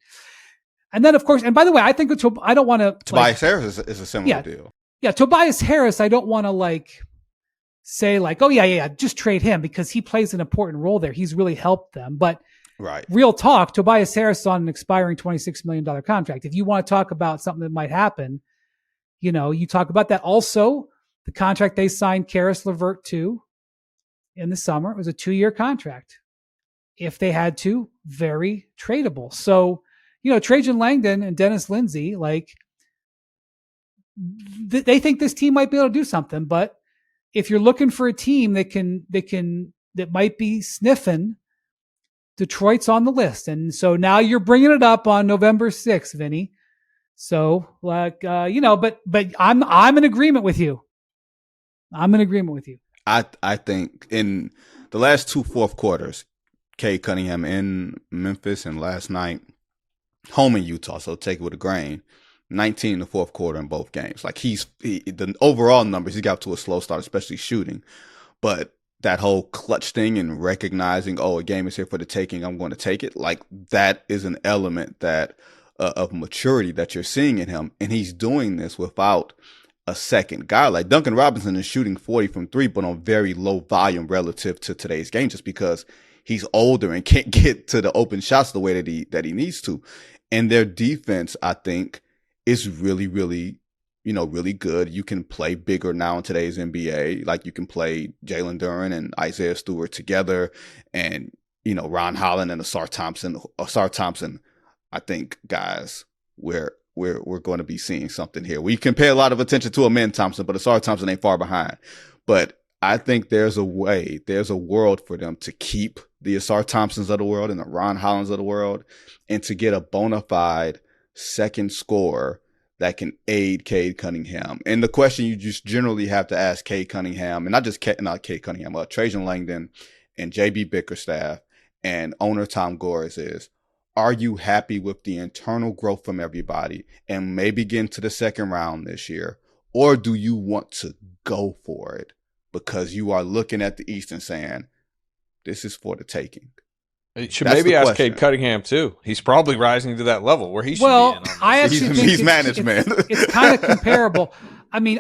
And then, of course, and by the way, I think I don't want to.
Tobias Harris is a similar deal.
Yeah, Tobias Harris, I don't want to say oh yeah, just trade him because he plays an important role there. He's really helped them. But
right,
real talk, Tobias Harris is on an expiring $26 million contract. If you want to talk about something that might happen, you talk about that. Also, the contract they signed Karis LeVert to in the summer, it was a 2-year contract. If they had to, very tradable. So, Trajan Langdon and Dennis Lindsey, they think this team might be able to do something. But if you're looking for a team that might be sniffing, Detroit's on the list. And so now you're bringing it up on November 6th, Vinny. So but I'm in agreement with you.
I think in the last 2 fourth quarters, Cade Cunningham in Memphis and last night home in Utah, so take it with a grain. 19 in the fourth quarter in both games. The overall numbers, he got to a slow start, especially shooting. But that whole clutch thing and recognizing, a game is here for the taking, I'm going to take it. That is an element that of maturity that you're seeing in him. And he's doing this without a second guy. Like Duncan Robinson is shooting 40 from 3, but on very low volume relative to today's game, just because he's older and can't get to the open shots the way that he needs to. And their defense, I think, is really, really, really good. You can play bigger now in today's NBA. Like you can play Jalen Duren and Isaiah Stewart together, and Ron Holland and Asar Thompson. I think, guys, we're going to be seeing something here. We can pay a lot of attention to Amen Thompson, but Asar Thompson ain't far behind. But I think there's a world for them to keep the Asar Thompsons of the world and the Ron Hollands of the world, and to get a bona fide second scorer that can aid Cade Cunningham. And the question you just generally have to ask Cade Cunningham, and not Cade Cunningham, Trajan Langdon and JB Bickerstaff and owner Tom Gores is, are you happy with the internal growth from everybody and maybe get into the second round this year? Or do you want to go for it because you are looking at the East and saying, this is for the taking?
You should maybe ask Cade Cunningham too. He's probably rising to that level where he should be.
I actually think
he's management.
It's kind of comparable. I mean,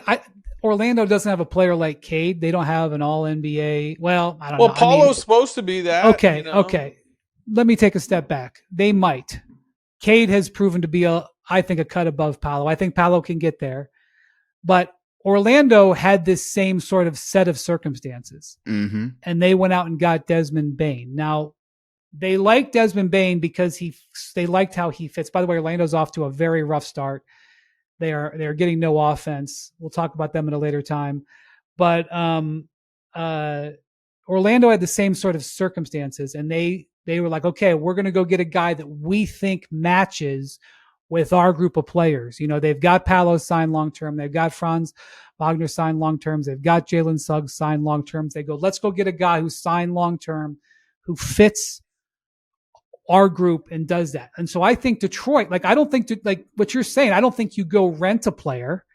Orlando doesn't have a player like Cade. They don't have an All NBA. Well, I don't know.
Well, Paulo's supposed to be that.
Okay, okay. Let me take a step back. They might. Cade has proven to be I think a cut above Paolo. I think Paolo can get there, but Orlando had this same sort of set of circumstances, and they went out and got Desmond Bane. Now, they liked Desmond Bane because they liked how he fits. By the way, Orlando's off to a very rough start. They're getting no offense. We'll talk about them at a later time. But Orlando had the same sort of circumstances, and they were like, okay, we're going to go get a guy that we think matches with our group of players. They've got Paolo signed long-term. They've got Franz Wagner signed long-terms. They've got Jalen Suggs signed long-terms. They go, let's go get a guy who's signed long-term, who fits our group and does that. And so I think Detroit, I don't think what you're saying, I don't think you go rent a player.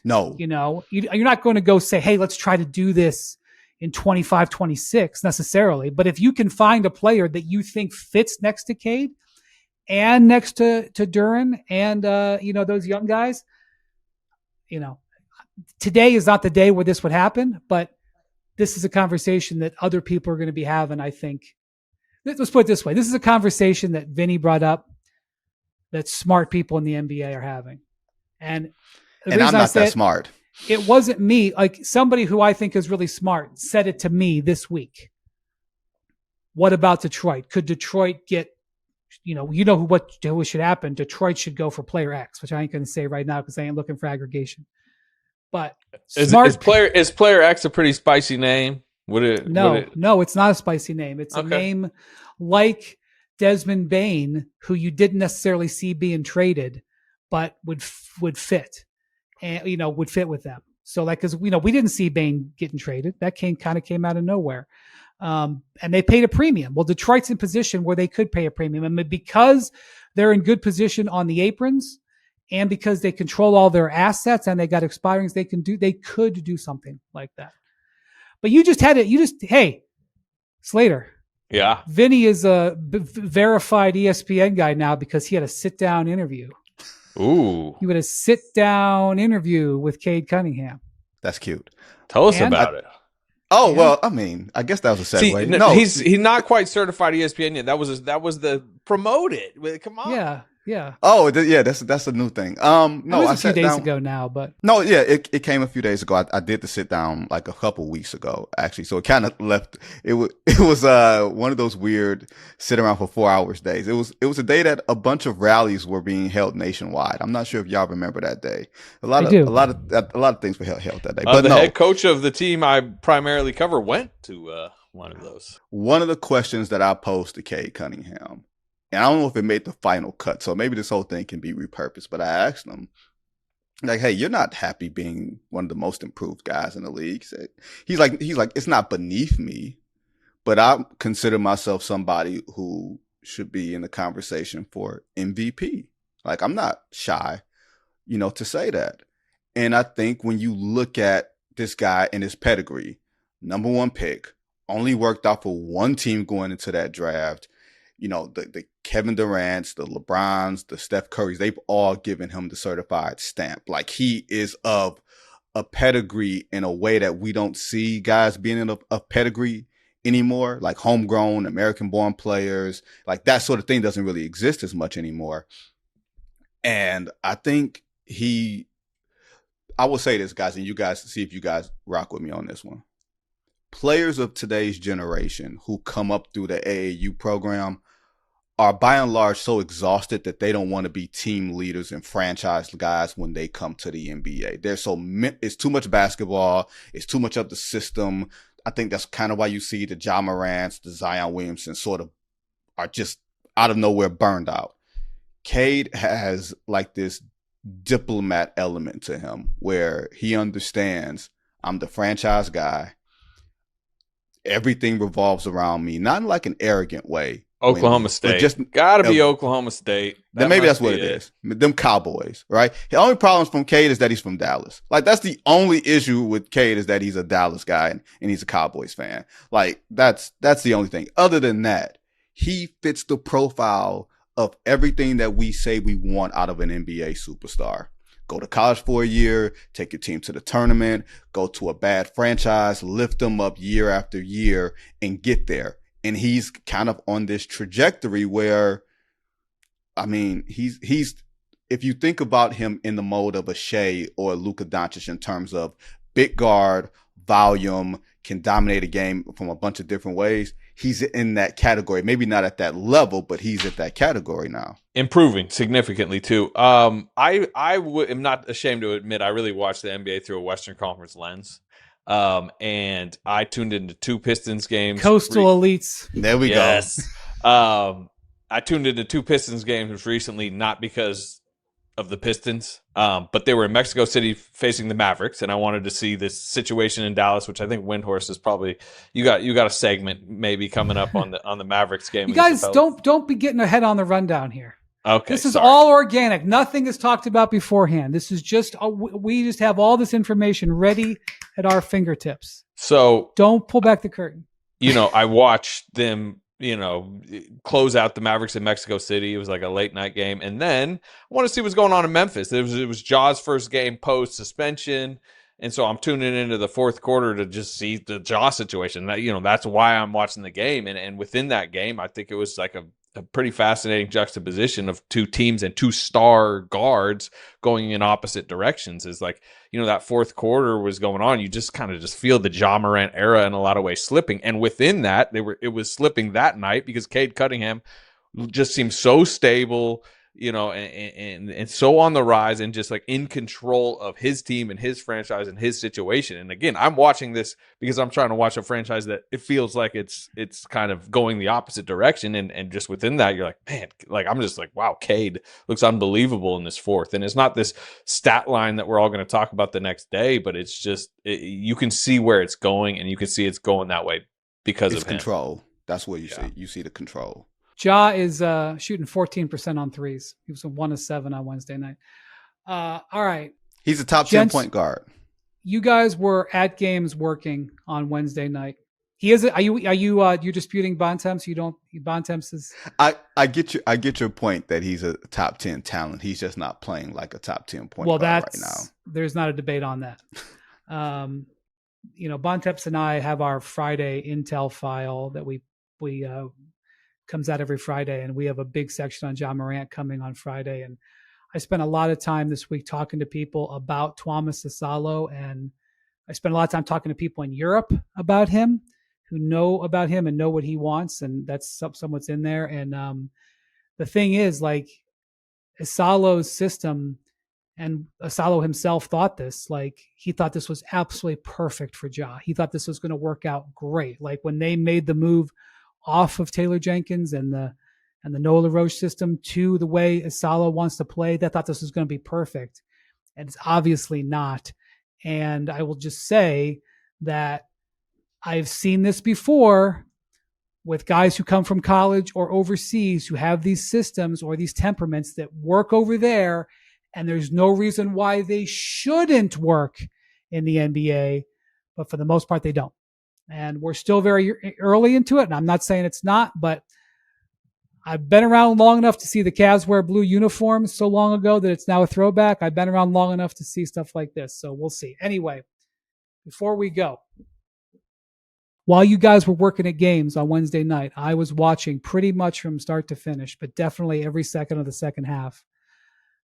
No.
You're not going to go say, hey, let's try to do this in 25, 26 necessarily. But if you can find a player that you think fits next to Cade and next to Duren and, those young guys, today is not the day where this would happen, but this is a conversation that other people are going to be having, I think. Let's put it this way. This is a conversation that Vinny brought up that smart people in the NBA are having. And
I'm not that smart.
It wasn't me. Somebody who I think is really smart said it to me this week. What about Detroit? Could Detroit get, what should happen? Detroit should go for player X, which I ain't going to say right now because I ain't looking for aggregation. But
is player X a pretty spicy name?
No, it's not a spicy name. It's a
Okay.
name like Desmond Bain, who you didn't necessarily see being traded, but would fit, and would fit with them. So because we didn't see Bain getting traded. That kind of came out of nowhere, and they paid a premium. Well, Detroit's in position where they could pay a premium, and because they're in good position on the aprons, and because they control all their assets and they got expirings, they could do something like that. But you just had it. Hey, Slater.
Yeah.
Vinny is a verified ESPN guy now because he had a sit-down interview.
Ooh.
He had a sit-down interview with Cade Cunningham.
That's cute.
Tell us about it.
Oh, well, I mean, I guess that was a segue.
See,
no,
he's not quite certified ESPN yet. That was the promote it. Come on.
Yeah.
Oh, that's a new thing. No,
I sat a few days ago now, but
no, yeah, it came a few days ago. I did the sit down like a couple weeks ago, actually. So it kind of left. It was one of those weird sit around for 4 hours days. It was a day that a bunch of rallies were being held nationwide. I'm not sure if y'all remember that day. A lot of things were held that day. But
the head coach of the team I primarily cover went to one of those.
One of the questions that I posed to Cade Cunningham. And I don't know if it made the final cut, so maybe this whole thing can be repurposed. But I asked him, like, hey, you're not happy being one of the most improved guys in the league. He's like, it's not beneath me, but I consider myself somebody who should be in the conversation for MVP. Like, I'm not shy, to say that. And I think when you look at this guy and his pedigree, number one pick, only worked out for one team going into that draft. The Kevin Durant's, the LeBrons, the Steph Curry's, they've all given him the certified stamp. Like, he is of a pedigree in a way that we don't see guys being in a pedigree anymore. Like homegrown, American-born players, like that sort of thing doesn't really exist as much anymore. And I think I will say this, guys, and you guys see if you guys rock with me on this one. Players of today's generation who come up through the AAU program are by and large so exhausted that they don't want to be team leaders and franchise guys when they come to the NBA. It's too much basketball. It's too much of the system. I think that's kind of why you see the Ja Morants, the Zion Williamson sort of are just out of nowhere burned out. Cade has like this diplomat element to him where he understands I'm the franchise guy. Everything revolves around me, not in like an arrogant way.
Oklahoma State. Just gotta be Oklahoma State.
Then maybe that's what it is. Them Cowboys, right? The only problem from Cade is that he's from Dallas. Like, that's the only issue with Cade is that he's a Dallas guy and he's a Cowboys fan. Like, that's the only thing. Other than that, he fits the profile of everything that we say we want out of an NBA superstar. Go to college for a year, take your team to the tournament, go to a bad franchise, lift them up year after year, and get there. And he's kind of on this trajectory where, I mean, he's if you think about him in the mode of a Shea or a Luka Doncic in terms of big guard, volume, can dominate a game from a bunch of different ways, he's in that category. Maybe not at that level, but he's at that category now.
Improving significantly too. I am not ashamed to admit I really watched the NBA through a Western Conference lens. And I tuned into 2 Pistons games.
Coastal elites.
There we go.
I tuned into 2 Pistons games recently, not because of the Pistons, but they were in Mexico City facing the Mavericks, and I wanted to see this situation in Dallas, which I think Windhorst is probably you got a segment maybe coming up on the Mavericks game.
You guys don't be getting ahead on the rundown here.
Okay,
this is all organic. Nothing is talked about beforehand. This is just we just have all this information ready at our fingertips.
So
don't pull back the curtain.
I watched them, close out the Mavericks in Mexico City. It was like a late night game, and then I want to see what's going on in Memphis. It was Ja's first game post suspension, and so I'm tuning into the fourth quarter to just see the Ja situation. That that's why I'm watching the game, and within that game, I think it was like a pretty fascinating juxtaposition of 2 teams and 2 star guards going in opposite directions. Is like, that fourth quarter was going on. You just kind of feel the Ja Morant era in a lot of ways slipping. And within that, it was slipping that night because Cade Cunningham just seemed so stable, and so on the rise and just like in control of his team and his franchise and his situation. And again, I'm watching this because I'm trying to watch a franchise that it feels like it's kind of going the opposite direction. And just within that, you're like, man, like I'm just like, wow, Cade looks unbelievable in this fourth. And it's not this stat line that we're all going to talk about the next day, but it's just you can see where it's going, and you can see it's going that way because
It's
of him.
control. That's what you see. You see the control.
Ja is shooting 14% on threes. He was 1 of 7 on Wednesday night. All right.
He's a top
Gents,
10 point guard.
You guys were at games working on Wednesday night. He is. Are you you're disputing Bontemps? You don't. Bontemps is.
I get your point that he's a top 10 talent. He's just not playing like a top 10 point guard right now.
There's not a debate on that. Bontemps and I have our Friday intel file that we comes out every Friday, and we have a big section on Ja Morant coming on Friday. And I spent a lot of time this week talking to people about Tuomas Asalo, and I spent a lot of time talking to people in Europe about him, who know about him and know what he wants, and that's somewhat's in there. And the thing is, like, Asalo's system, and Asalo himself thought this, like, he thought this was absolutely perfect for Ja. He thought this was going to work out great. Like, when they made the move off of Taylor Jenkins and the Noah LaRoche system to the way Asalo wants to play, they thought this was going to be perfect. And it's obviously not. And I will just say that I've seen this before with guys who come from college or overseas who have these systems or these temperaments that work over there, and there's no reason why they shouldn't work in the NBA, but for the most part, they don't. And we're still very early into it, and I'm not saying it's not, but I've been around long enough to see the Cavs wear blue uniforms so long ago that it's now a throwback. I've been around long enough to see stuff like this, so we'll see. Anyway, before we go, while you guys were working at games on Wednesday night, I was watching pretty much from start to finish, but definitely every second of the second half,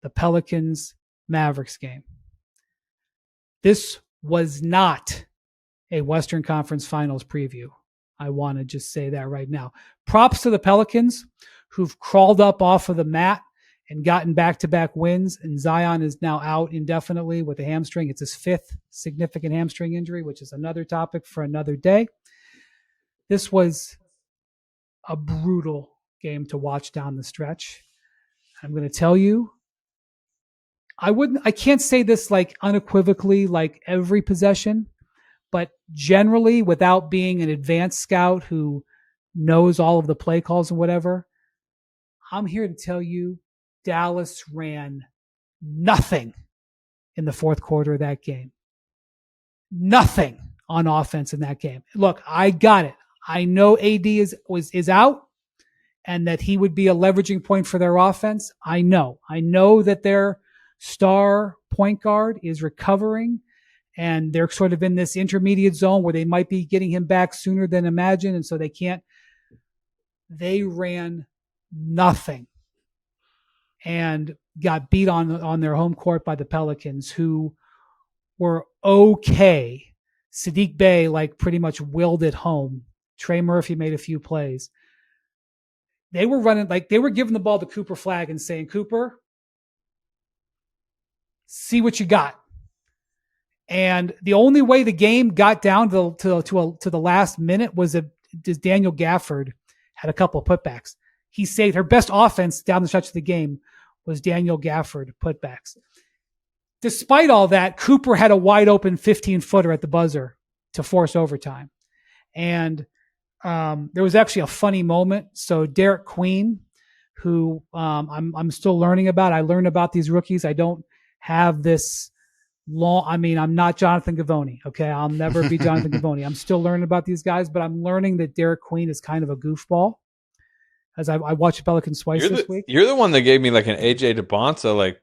the Pelicans Mavericks game. This was not a Western Conference Finals preview. I want to just say that right now. Props to the Pelicans, who've crawled up off of the mat and gotten back-to-back wins, and Zion is now out indefinitely with a hamstring. It's his 5th significant hamstring injury, which is another topic for another day. This was a brutal game to watch down the stretch. I'm going to tell you, I can't say this like unequivocally like every possession, but generally, without being an advanced scout who knows all of the play calls and whatever, I'm here to tell you Dallas ran nothing in the fourth quarter of that game. Nothing on offense in that game. Look, I got it. I know AD is out and that he would be a leveraging point for their offense. I know that their star point guard is recovering, and they're sort of in this intermediate zone where they might be getting him back sooner than imagined, and so they can't. They ran nothing and got beat on their home court by the Pelicans, who were okay. Sadiq Bey like pretty much willed it home. Trey Murphy made a few plays. They were running, like they were giving the ball to Cooper Flagg and saying, "Cooper, see what you got." And the only way the game got down to the last minute was that Daniel Gafford had a couple of putbacks. He saved her best offense down the stretch of the game was Daniel Gafford putbacks. Despite all that, Cooper had a wide open 15-footer at the buzzer to force overtime. And there was actually a funny moment. So Derek Queen, who I'm still learning about. I learned about these rookies. I don't have this I'm not Jonathan Givony. Okay. I'll never be Jonathan Givony. I'm still learning about these guys, but I'm learning that Derek Queen is kind of a goofball. As I watched Pelicans twice this week.
You're the one that gave me like an AJ DeBonsa, like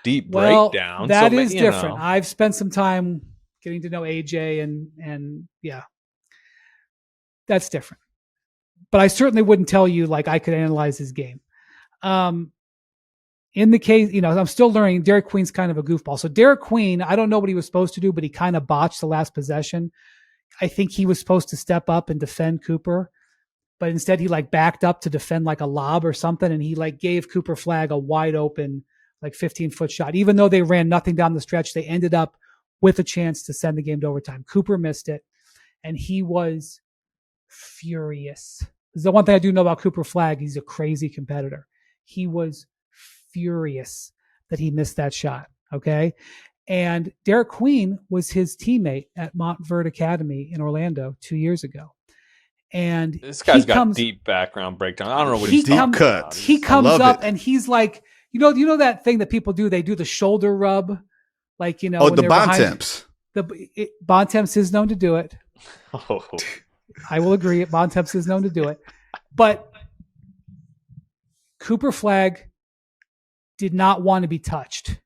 deep breakdown.
That is different. I've spent some time getting to know AJ and yeah, that's different. But I certainly wouldn't tell you like I could analyze his game. In the case, I'm still learning. Derek Queen's kind of a goofball. So Derek Queen, I don't know what he was supposed to do, but he kind of botched the last possession. I think he was supposed to step up and defend Cooper. but instead he like backed up to defend like a lob or something. And he like gave Cooper Flagg a wide open, like 15-foot shot. Even though they ran nothing down the stretch, they ended up with a chance to send the game to overtime. Cooper missed it, and he was furious. This is the one thing I do know about Cooper Flagg. He's a crazy competitor. He was furious that he missed that shot. Okay. And Derek Queen was his teammate at Montverde Academy in Orlando 2 years ago. And
this guy's got deep background breakdown. I don't know what he's
deep cuts.
He comes up and he's like, you know that thing that people do? They do the shoulder rub, like, you know.
Oh, the Bontemps.
Bontemps is known to do it.
Oh.
I will agree. Bontemps is known to do it. But Cooper Flagg did not want to be touched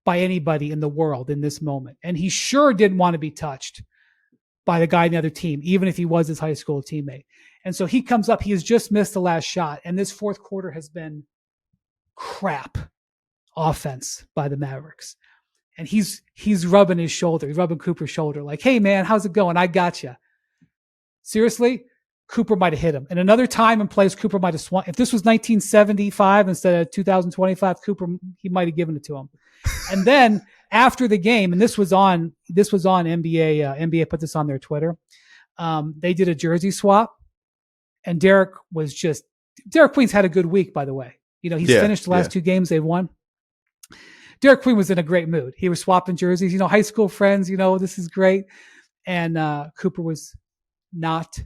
by anybody in the world in this moment. And he sure didn't want to be touched by the guy in the other team, even if he was his high school teammate. And so he comes up, he has just missed the last shot. And this fourth quarter has been crap offense by the Mavericks. And he's rubbing his shoulder. He's rubbing Cooper's shoulder like, hey man, how's it going? I got you. Seriously, Cooper might have hit him. And another time and place, Cooper might have swung. If this was 1975 instead of 2025, Cooper, he might have given it to him. And then after the game, and this was on NBA, NBA put this on their Twitter. They did a jersey swap, and Derek Queen's had a good week, by the way. You know, he's finished the last two games they've won. Derek Queen was in a great mood. He was swapping jerseys, you know, high school friends, you know, this is great. And Cooper was not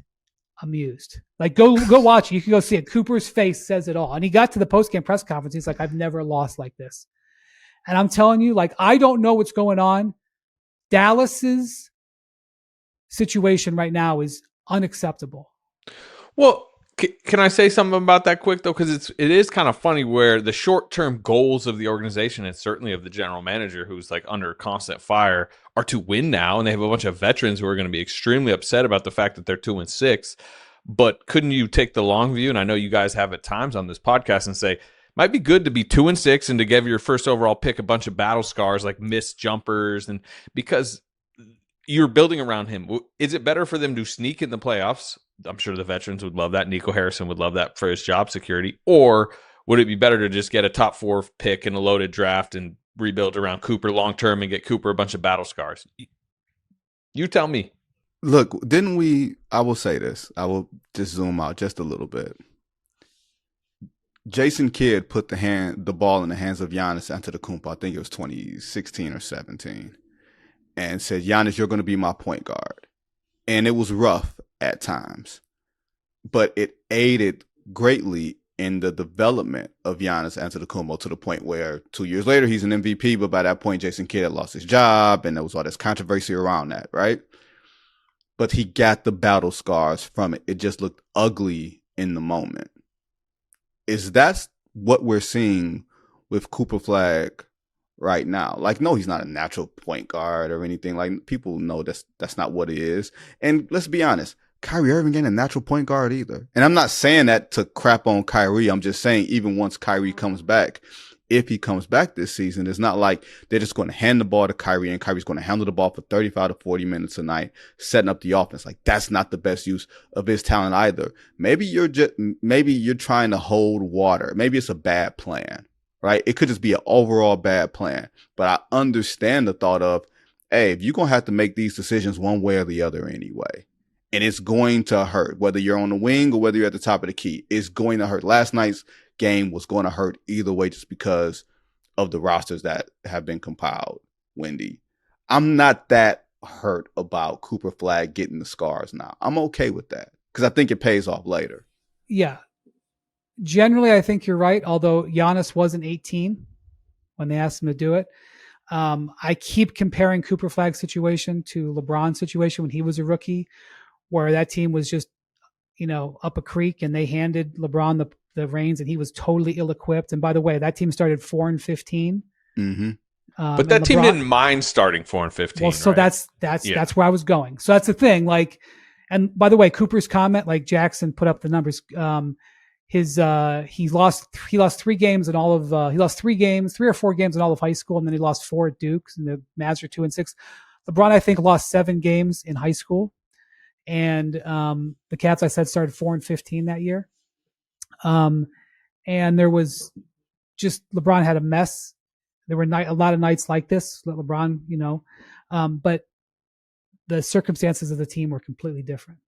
amused. Like, go watch it. You can go see it. Cooper's face says it all. And he got to the post-game press conference. He's like, I've never lost like this. And I'm telling you, like, I don't know what's going on. Dallas's situation right now is unacceptable.
Well, can I say something about that quick, though? Because it is kind of funny where the short-term goals of the organization, and certainly of the general manager, who's like under constant fire, are to win now. And they have a bunch of veterans who are going to be extremely upset about the fact that they're 2-6. But couldn't you take the long view? And I know you guys have at times on this podcast and say, might be good to be 2-6 and to give your first overall pick a bunch of battle scars like missed jumpers, and because you're building around him. Is it better for them to sneak in the playoffs? I'm sure the veterans would love that. Nico Harrison would love that for his job security. Or would it be better to just get a top 4 pick in a loaded draft and rebuild around Cooper long term and get Cooper a bunch of battle scars? You tell me.
Look, I will say this. I will just zoom out just a little bit. Jason Kidd put the ball in the hands of Giannis Antetokounmpo. I think it was 2016 or 17, and said, Giannis, you're going to be my point guard. And it was rough at times, but it aided greatly in the development of Giannis Antetokounmpo to the point where 2 years later, he's an MVP, but by that point, Jason Kidd had lost his job, and there was all this controversy around that, right? But he got the battle scars from it. It just looked ugly in the moment. Is that what we're seeing with Cooper Flagg right now? Like, no, he's not a natural point guard or anything. Like, people know that's not what it is. And let's be honest, Kyrie Irving ain't a natural point guard either. And I'm not saying that to crap on Kyrie. I'm just saying, even once Kyrie comes back, if he comes back this season, it's not like they're just going to hand the ball to Kyrie and Kyrie's going to handle the ball for 35 to 40 minutes a night, setting up the offense. Like, that's not the best use of his talent either. Maybe you're trying to hold water. Maybe it's a bad plan, right? It could just be an overall bad plan. But I understand the thought of, hey, if you're going to have to make these decisions one way or the other anyway, and it's going to hurt, whether you're on the wing or whether you're at the top of the key, it's going to hurt. Last night's game was going to hurt either way just because of the rosters that have been compiled, Wendy. I'm not that hurt about Cooper Flagg getting the scars now. I'm okay with that because I think it pays off later.
Yeah. Generally, I think you're right, although Giannis wasn't 18 when they asked him to do it. I keep comparing Cooper Flagg's situation to LeBron's situation when he was a rookie, where that team was just, you know, up a creek and they handed LeBron the reins and he was totally ill-equipped. And by the way, that team started 4-15.
Mm-hmm.
But that team didn't mind starting 4-15.
Well, so
right?
that's where I was going. So that's the thing. Like, and by the way, Cooper's comment, like Jackson put up the numbers. He lost 3 games in all of, he lost 3 or 4 games in all of high school. And then he lost 4 at Duke, and the Mavs are 2-6. LeBron, I think, lost 7 games in high school. And the Cats, I said, started 4-15 that year. And there was just LeBron had a mess. There were a lot of nights like this. LeBron, but the circumstances of the team were completely different.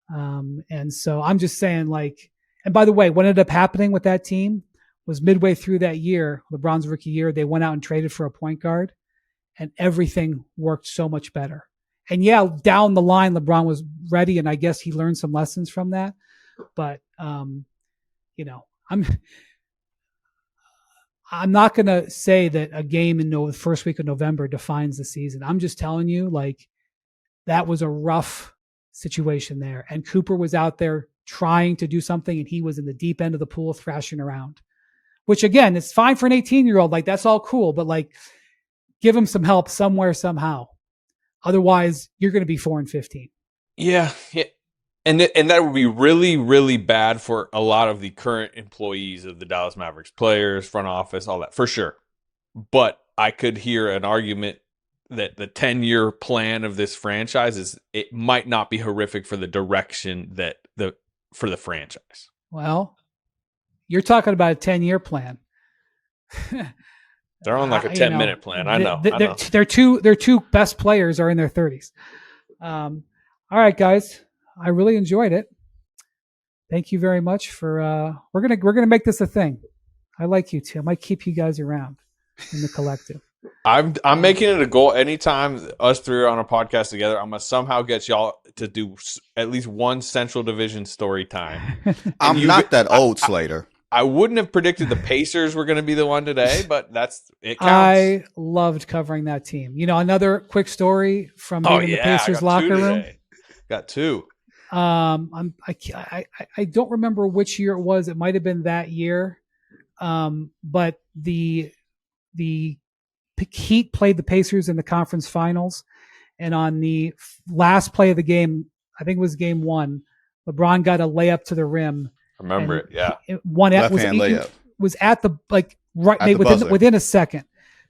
And so I'm just saying, like, and by the way, what ended up happening with that team was midway through that year, LeBron's rookie year, they went out and traded for a point guard, and everything worked so much better. And yeah, down the line, LeBron was ready, and I guess he learned some lessons from that. But I'm not going to say that a game in the first week of November defines the season. I'm just telling you, like, that was a rough situation there. And Cooper was out there trying to do something, and he was in the deep end of the pool thrashing around, which again, it's fine for an 18-year-old. Like, that's all cool, but like, give him some help somewhere, somehow. Otherwise, you're going to be 4-15.
Yeah. And that would be really, really bad for a lot of the current employees of the Dallas Mavericks, players, front office, all that, for sure. But I could hear an argument that the 10-year plan of this franchise it might not be horrific for the direction for the franchise.
Well, you're talking about a 10-year plan.
They're on like a 10-minute plan. I know.
Their two best players are in their 30s. All right, guys. I really enjoyed it. Thank you very much for we're gonna make this a thing. I like you two. I might keep you guys around in the collective.
I'm making it a goal anytime us three are on a podcast together. I'm gonna somehow get y'all to do at least one Central Division story time.
I'm not that old, Slater.
I wouldn't have predicted the Pacers were going to be the one today, but it counts.
I loved covering that team. Another quick story from the Pacers locker room.
Got two.
I don't remember which year it was. It might have been that year. But the Heat played the Pacers in the conference finals, and on the last play of the game, I think it was game 1, LeBron got a layup to the rim.
Remember it, yeah.
Left-hand layup.
Was at the within a second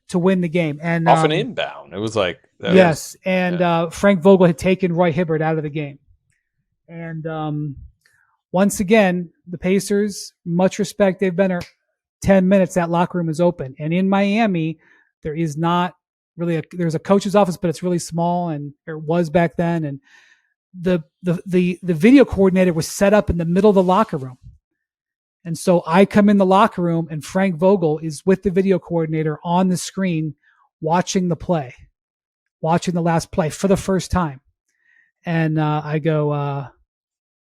to win the game, and
off an inbound. It was like
yes, Frank Vogel had taken Roy Hibbert out of the game, and once again the Pacers, much respect, they've been there 10 minutes. That locker room is open, and in Miami there is not really there's a coach's office, but it's really small, and it was back then, and the video coordinator was set up in the middle of the locker room. And so I come in the locker room, and Frank Vogel is with the video coordinator on the screen watching the last play for the first time. And I go,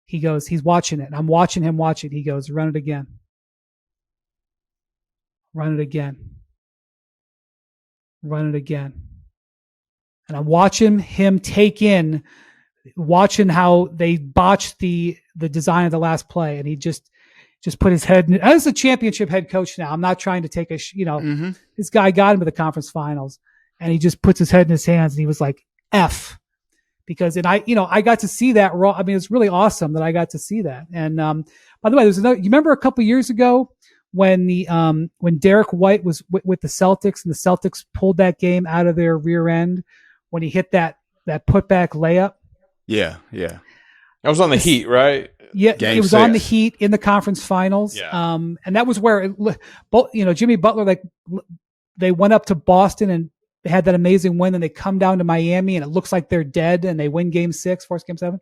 he goes, he's watching it. And I'm watching him watch it. He goes, run it again. Run it again. Run it again. And I'm watching him watching how they botched the design of the last play, and he just put his head in, as a championship head coach now. I'm not trying to take this guy got him to the conference finals, and he just puts his head in his hands, and he was like, F, because, and I got to see that raw. I mean, it's really awesome that I got to see that. And by the way, there's another, you remember a couple years ago when when Derek White was with the Celtics, and the Celtics pulled that game out of their rear end when he hit that putback layup?
Yeah.
That was on the Heat, right?
Yeah,
Game
it was
6.
on the Heat in the conference finals.
Yeah.
And that was where Jimmy Butler, they went up to Boston and they had that amazing win, and they come down to Miami and it looks like they're dead, and they win game 6, force game 7.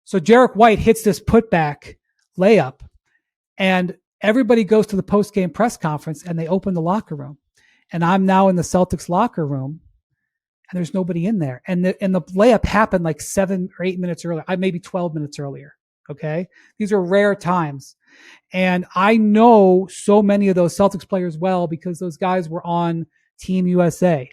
So Derek White hits this putback layup, and everybody goes to the post-game press conference, and they open the locker room, and I'm now in the Celtics locker room, and there's nobody in there. And the layup happened like 7 or 8 minutes earlier, maybe 12 minutes earlier. Okay. These are rare times. And I know so many of those Celtics players well, because those guys were on Team USA,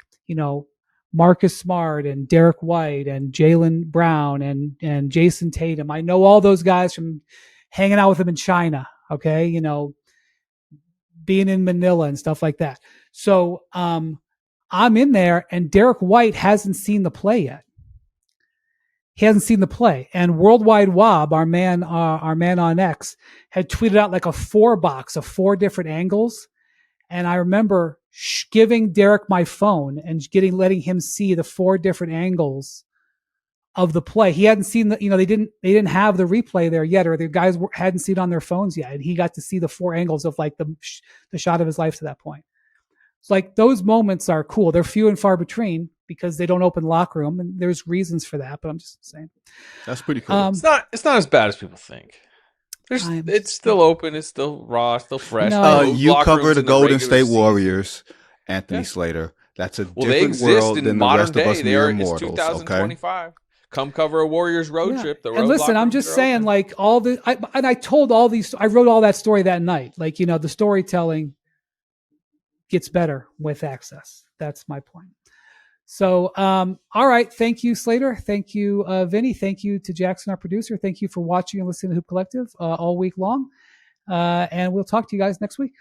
Marcus Smart and Derek White and Jaylen Brown and Jason Tatum. I know all those guys from hanging out with them in China. Okay. Being in Manila and stuff like that. So, I'm in there, and Derek White hasn't seen the play yet. He hasn't seen the play. And Worldwide Wob, our man on X, had tweeted out like a 4-box of 4 different angles. And I remember giving Derek my phone and letting him see the 4 different angles of the play. He hadn't seen the, they didn't have the replay there yet, or the guys hadn't seen it on their phones yet. And he got to see the 4 angles of like the shot of his life to that point. It's like those moments are cool. They're few and far between because they don't open the locker room, and there's reasons for that. But I'm just saying
That's pretty cool.
It's not as bad as people think. It's still open. It's still raw. Still fresh.
No.
You
Locker
cover
rooms
the
in
Golden
regular
State
season.
Warriors, Anthony
Yeah.
Slater. That's a
They
different
exist
world
in
than the
modern
rest of
day.
us
It's
mere mortals. Okay.
2025. Come cover a Warriors road
Yeah.
trip. The
And
road
listen,
locker
I'm
rooms
just
are
saying,
open.
like I told all these, I wrote all that story that night. Like, the storytelling gets better with access. That's my point. So, all right. Thank you, Slater. Thank you, Vinny. Thank you to Jackson, our producer. Thank you for watching and listening to Hoop Collective all week long. And we'll talk to you guys next week.